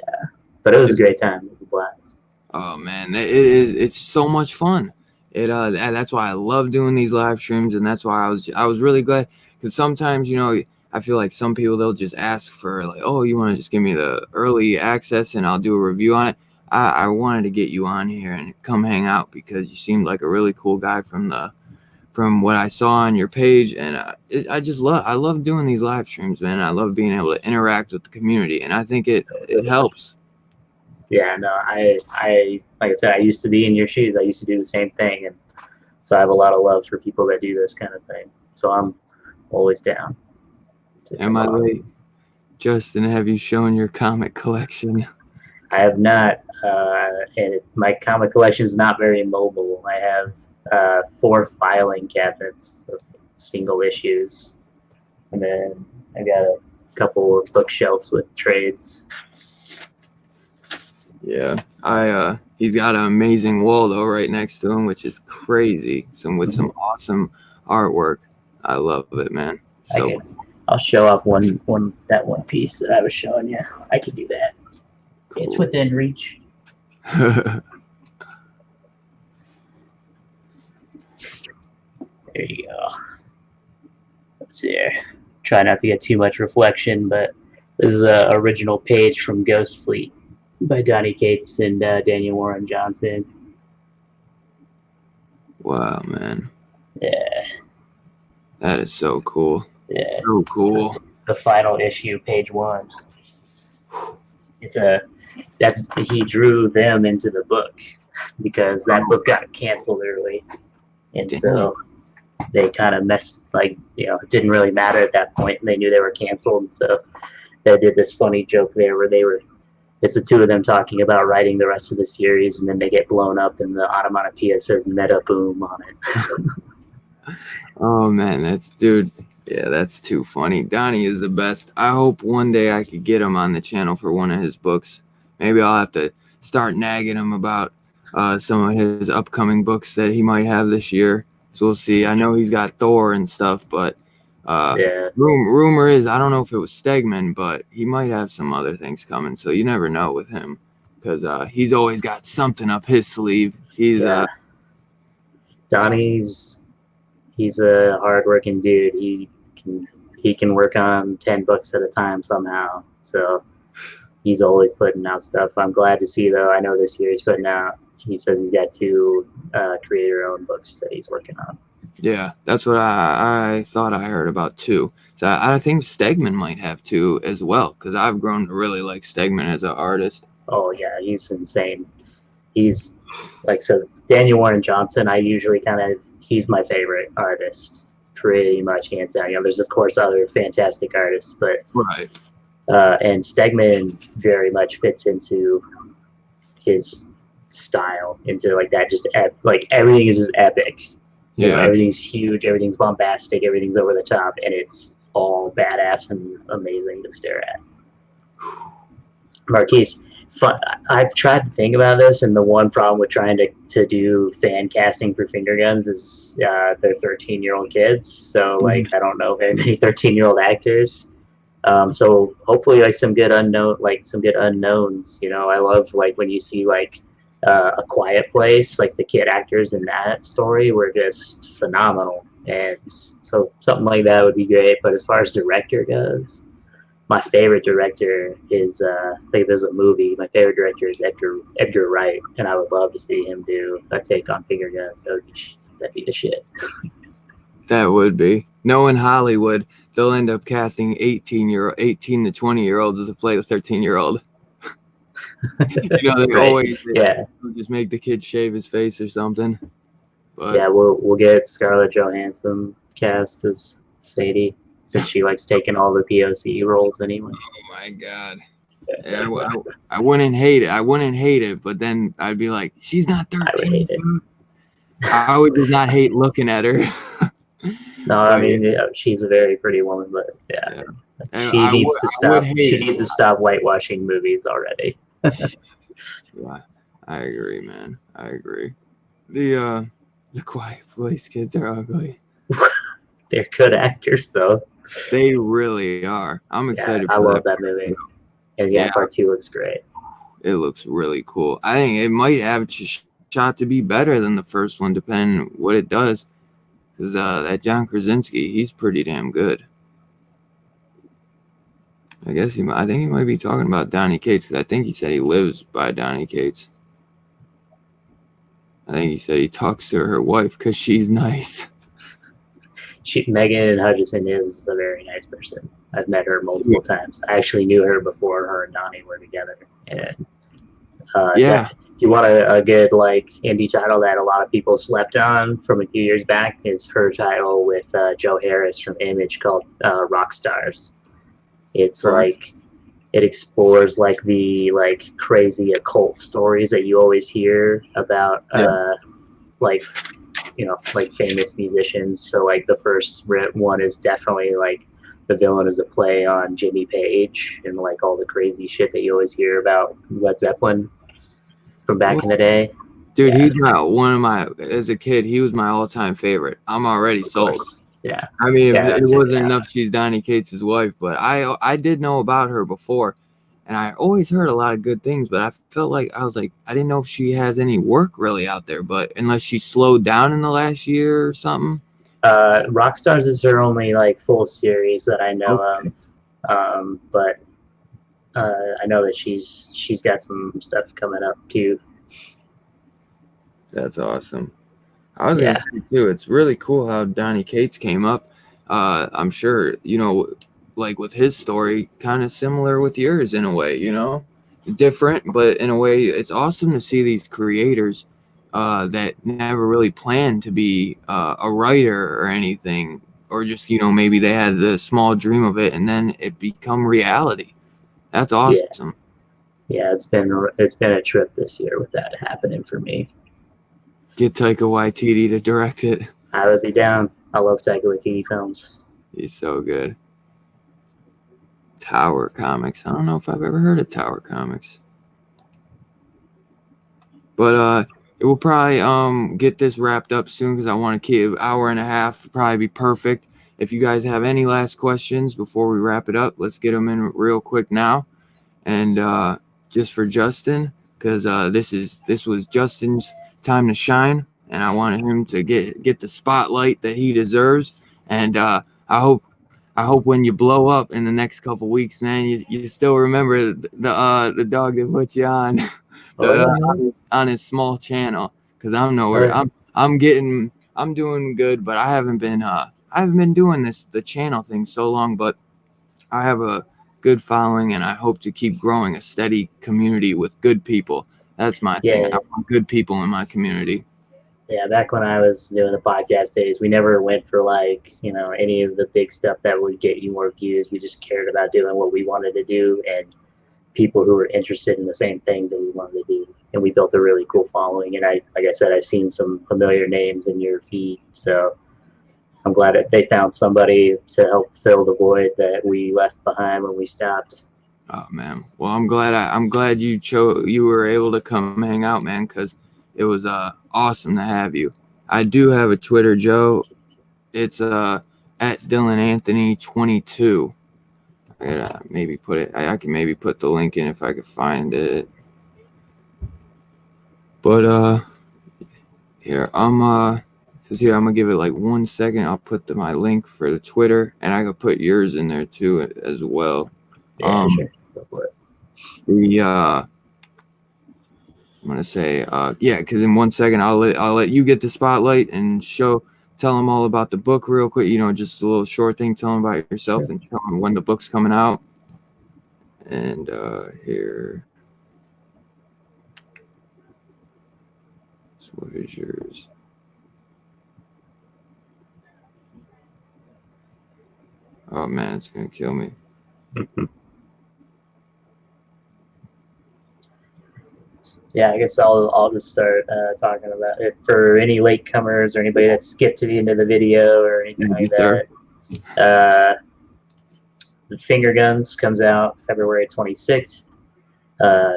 but it was a great time. It was a blast. Oh man, it's so much fun. That's why I love doing these live streams, and that's why I was really glad, because sometimes, I feel like some people, they'll just ask for like, oh, you want to just give me the early access and I'll do a review on it. I wanted to get you on here and come hang out because you seemed like a really cool guy from what I saw on your page, and I love doing these live streams, man. I love being able to interact with the community, and I think it helps. Yeah, no, I like I said, I used to be in your shoes. I used to do the same thing, and so I have a lot of love for people that do this kind of thing. So I'm always down. Am I late? Justin, have you shown your comic collection? I have not, and my comic collection is not very mobile. I have 4 filing cabinets of single issues, and then I got a couple of bookshelves with trades. Yeah, he's got an amazing wall though right next to him, which is crazy. With some awesome artwork. I love it, man. So I'll show off that one piece that I was showing you. I can do that. Cool. It's within reach. There you go. Let's see here. Try not to get too much reflection, but this is an original page from Ghost Fleet by Donnie Cates and Daniel Warren Johnson. Wow, man. Yeah. That is so cool. Yeah. So cool. The final issue, page 1. He drew them into the book because that book got canceled early. And so they kind of it didn't really matter at that point, and they knew they were canceled. And so they did this funny joke there where they were It's the two of them talking about writing the rest of the series, and then they get blown up, and the onomatopoeia says "meta boom" on it. Oh man, that's too funny. Donnie is the best. I hope one day I could get him on the channel for one of his books. Maybe I'll have to start nagging him about some of his upcoming books that he might have this year. So we'll see. I know he's got Thor and stuff, but Yeah, rumor is, I don't know if it was Stegman, but he might have some other things coming. So you never know with him, because he's always got something up his sleeve. He's yeah. He's a hardworking dude. He can work on 10 books at a time somehow. So he's always putting out stuff. I'm glad to see, though. I know this year he's putting out. He says he's got 2 creator-owned books that he's working on. Yeah, that's what I thought I heard about too. So I think Stegman might have 2 as well, because I've grown to really like Stegman as an artist. Oh yeah, he's insane. He's like, so Daniel Warren Johnson. I usually he's my favorite artist, pretty much hands down. You know, there's of course other fantastic artists, but Right. and Stegman very much fits into his style, into like that. Just like everything is just epic. You know, Yeah. everything's huge, everything's bombastic, everything's over the top, and it's all badass and amazing to stare at. Marquise, I've tried to think about this, and the one problem with trying to do fan casting for Finger Guns is they're 13-year-old kids. So like, I don't know very many 13-year-old actors. So hopefully like some good unknowns. You know, I love like when you see like A Quiet Place, like the kid actors in that story were just phenomenal, and so something like that would be great. But as far as director goes, my favorite director is I think there's a movie. My favorite director is Edgar Wright, and I would love to see him do a take on Finger Guns. That'd be the shit. That would be. Knowing Hollywood, they'll end up casting 18 to 20-year-olds to play the 13-year-old. You know, they Right. always Yeah. just make the kid shave his face or something. But Yeah, we'll get Scarlett Johansson cast as Sadie, since she likes taking all the POC roles anyway. oh my god. Yeah, I wouldn't hate it. I wouldn't hate it, but then I'd be like, she's not 13. I would hate it. I would just not hate looking at her. No, I mean, yeah, she's a very pretty woman, but yeah. She needs to stop. She needs to stop whitewashing movies already. Yeah, I agree, man. I agree. The Quiet Place kids are ugly. They're good actors, though. They really are. I'm excited. I love that movie. And yeah, part 2 looks great. It looks really cool. I think it might have a shot to be better than the first one, depending on what it does. Because that John Krasinski, he's pretty damn good. I think he might be talking about Donny Cates, because I think he said he lives by Donny Cates. I think he said he talks to her wife because she's nice. Megan Hutchison is a very nice person. I've met her multiple times. I actually knew her before her and Donnie were together. And if you want a good like indie title that a lot of people slept on from a few years back, is her title with Joe Harris from Image, called Rock Stars. It's like, it explores like the like crazy occult stories that you always hear about like, you know, like famous musicians. So like the first one is definitely like the villain is a play on Jimmy Page and like all the crazy shit that you always hear about Led Zeppelin from back in the day. Dude, he's as a kid, he was my all-time favorite. I'm already sold. Yeah. I mean, it wasn't enough she's Donny Cates' wife, but I did know about her before, and I always heard a lot of good things, but I felt like I didn't know if she has any work really out there, but unless she slowed down in the last year or something. Rockstars is her only like full series that I know of, but I know that she's got some stuff coming up too. That's awesome. I was gonna say too, it's really cool how Donny Cates came up. I'm sure, you know, like with his story, kind of similar with yours in a way, you know, different, but in a way, it's awesome to see these creators that never really planned to be a writer or anything, or just, you know, maybe they had the small dream of it and then it become reality. That's awesome. Yeah, it's been a trip this year with that happening for me. Get Taika Waititi to direct it. I would be down. I love Taika Waititi films. He's so good. Tower Comics. I don't know if I've ever heard of Tower Comics. But it will probably get this wrapped up soon because I want to keep an hour and a half. Probably be perfect. If you guys have any last questions before we wrap it up, let's get them in real quick now. And just for Justin, because this was Justin's time to shine, and I wanted him to get the spotlight that he deserves. And I hope when you blow up in the next couple weeks, man, you still remember the dog that put you on on his small channel. Because I'm nowhere. I'm doing good, but I haven't been doing the channel thing so long, but I have a good following, and I hope to keep growing a steady community with good people. That's my thing. I want good people in my community. Yeah, back when I was doing the podcast days, we never went for like, any of the big stuff that would get you more views. We just cared about doing what we wanted to do and people who were interested in the same things that we wanted to do. And we built a really cool following. And like I said, I've seen some familiar names in your feed. So I'm glad that they found somebody to help fill the void that we left behind when we stopped. Oh man, well I'm glad you were able to come hang out, man, because it was awesome to have you. I do have a Twitter, Joe. It's at Dylan Anthony 22. I gotta maybe put it. I can maybe put the link in if I could find it. But here I'm gonna give it like 1 second. I'll put my link for the Twitter, and I could put yours in there too as well. Yeah, sure. Go for it. I'm gonna say yeah, because in 1 second I'll let you get the spotlight and tell them all about the book real quick. Just a little short thing. Tell them about yourself and tell them when the book's coming out. And here, so what is yours? Oh man, it's gonna kill me. Yeah, I guess I'll just start talking about it for any latecomers or anybody that skipped to the end of the video or anything like that. Finger Guns comes out February 26th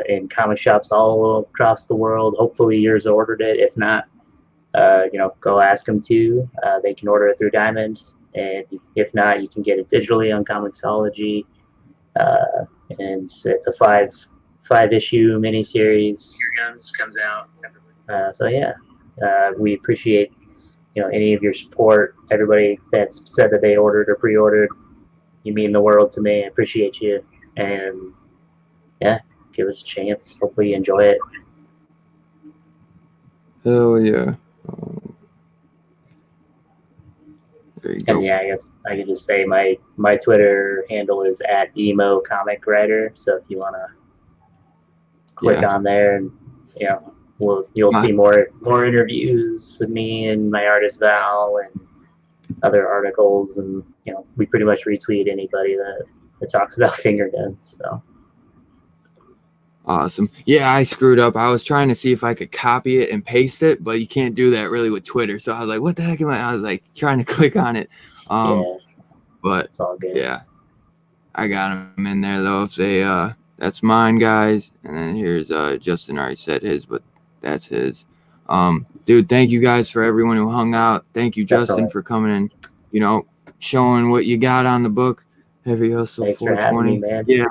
in comic shops all across the world. Hopefully yours ordered it. If not, go ask them to. They can order it through Diamond, and if not, you can get it digitally on Comixology. And it's a five issue miniseries. Finger Guns comes out. So yeah, we appreciate any of your support. Everybody that's said that they ordered or pre-ordered, you mean the world to me. I appreciate you, and yeah, give us a chance. Hopefully you enjoy it. Hell yeah. There you go. And yeah, I guess I can just say my Twitter handle is @emo comic writer. So if you want to click on there, and you'll see more interviews with me and my artist Val and other articles, and we pretty much retweet anybody that talks about finger guns. So awesome. Yeah, I screwed up. I was trying to see if I could copy it and paste it, but you can't do that really with Twitter. So I was like, what the heck am I was like trying to click on it. But it's all good. Yeah, I got them in there though. If they that's mine, guys. And then here's Justin already said his, but that's his. Dude, thank you guys for everyone who hung out. Thank you, Justin, for coming and showing what you got on the book. Heavy Hustle 420. Me, man. Yeah.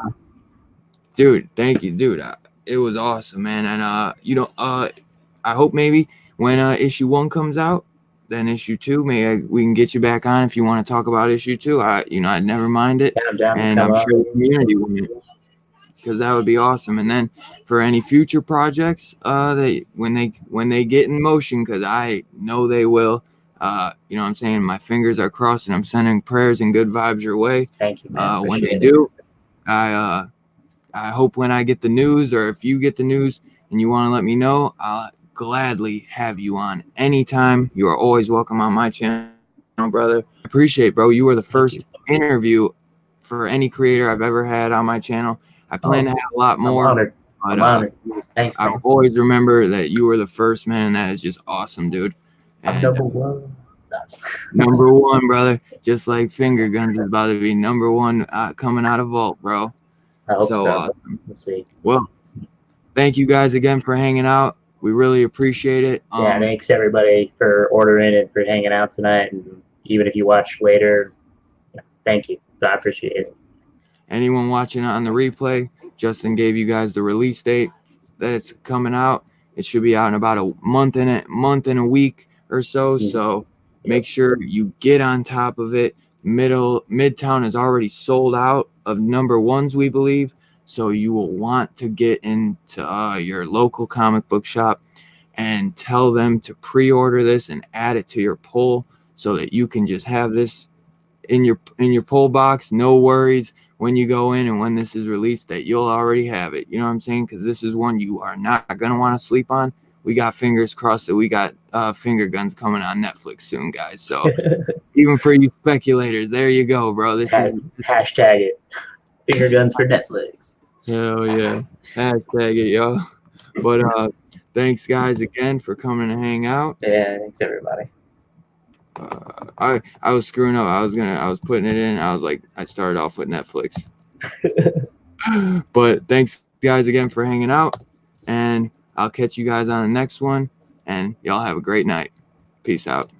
Dude, thank you, dude. It was awesome, man. And I hope maybe when issue 1 comes out, then issue 2, maybe we can get you back on if you want to talk about issue 2. I'd never mind it. Yeah, I'm down and I'm sure the community will, because that would be awesome. And then for any future projects, when they get in motion, because I know they will. What I'm saying? My fingers are crossed, and I'm sending prayers and good vibes your way. Thank you, man. When they do, I hope when I get the news, or if you get the news and you want to let me know, I'll gladly have you on anytime. You are always welcome on my channel, brother. Appreciate, bro. You were the first interview for any creator I've ever had on my channel. I plan to have a lot more. But I'm honored. Thanks, I man. always remember that you were the first, man. That is just awesome, dude. I'm And number one. number one, brother. Just like Finger Guns is about to be number one coming out of Vault, bro. I hope So so. awesome. We'll see. Well, thank you guys again for hanging out. We really appreciate it. Yeah, thanks everybody for ordering and for hanging out tonight. And even if you watch later, thank you. I appreciate it. Anyone watching on the replay, Justin gave you guys the release date that it's coming out. It should be out in about a month and a week or so. So make sure you get on top of it. Midtown is already sold out of number ones, we believe. So you will want to get into your local comic book shop and tell them to pre-order this and add it to your pull so that you can just have this in your pull box. No worries when you go in and when this is released that you'll already have it. You know what I'm saying? Because this is one you are not going to want to sleep on. We got fingers crossed that we got Finger Guns coming on Netflix soon, guys. So even for you speculators, there you go, bro. Hashtag it. Finger Guns for Netflix. Hell yeah. Hashtag it, yo. But thanks, guys, again for coming to hang out. Yeah, thanks everybody. I was screwing up. I was putting it in. I was like, I started off with Netflix. But thanks, guys, again for hanging out. And I'll catch you guys on the next one. And y'all have a great night. Peace out.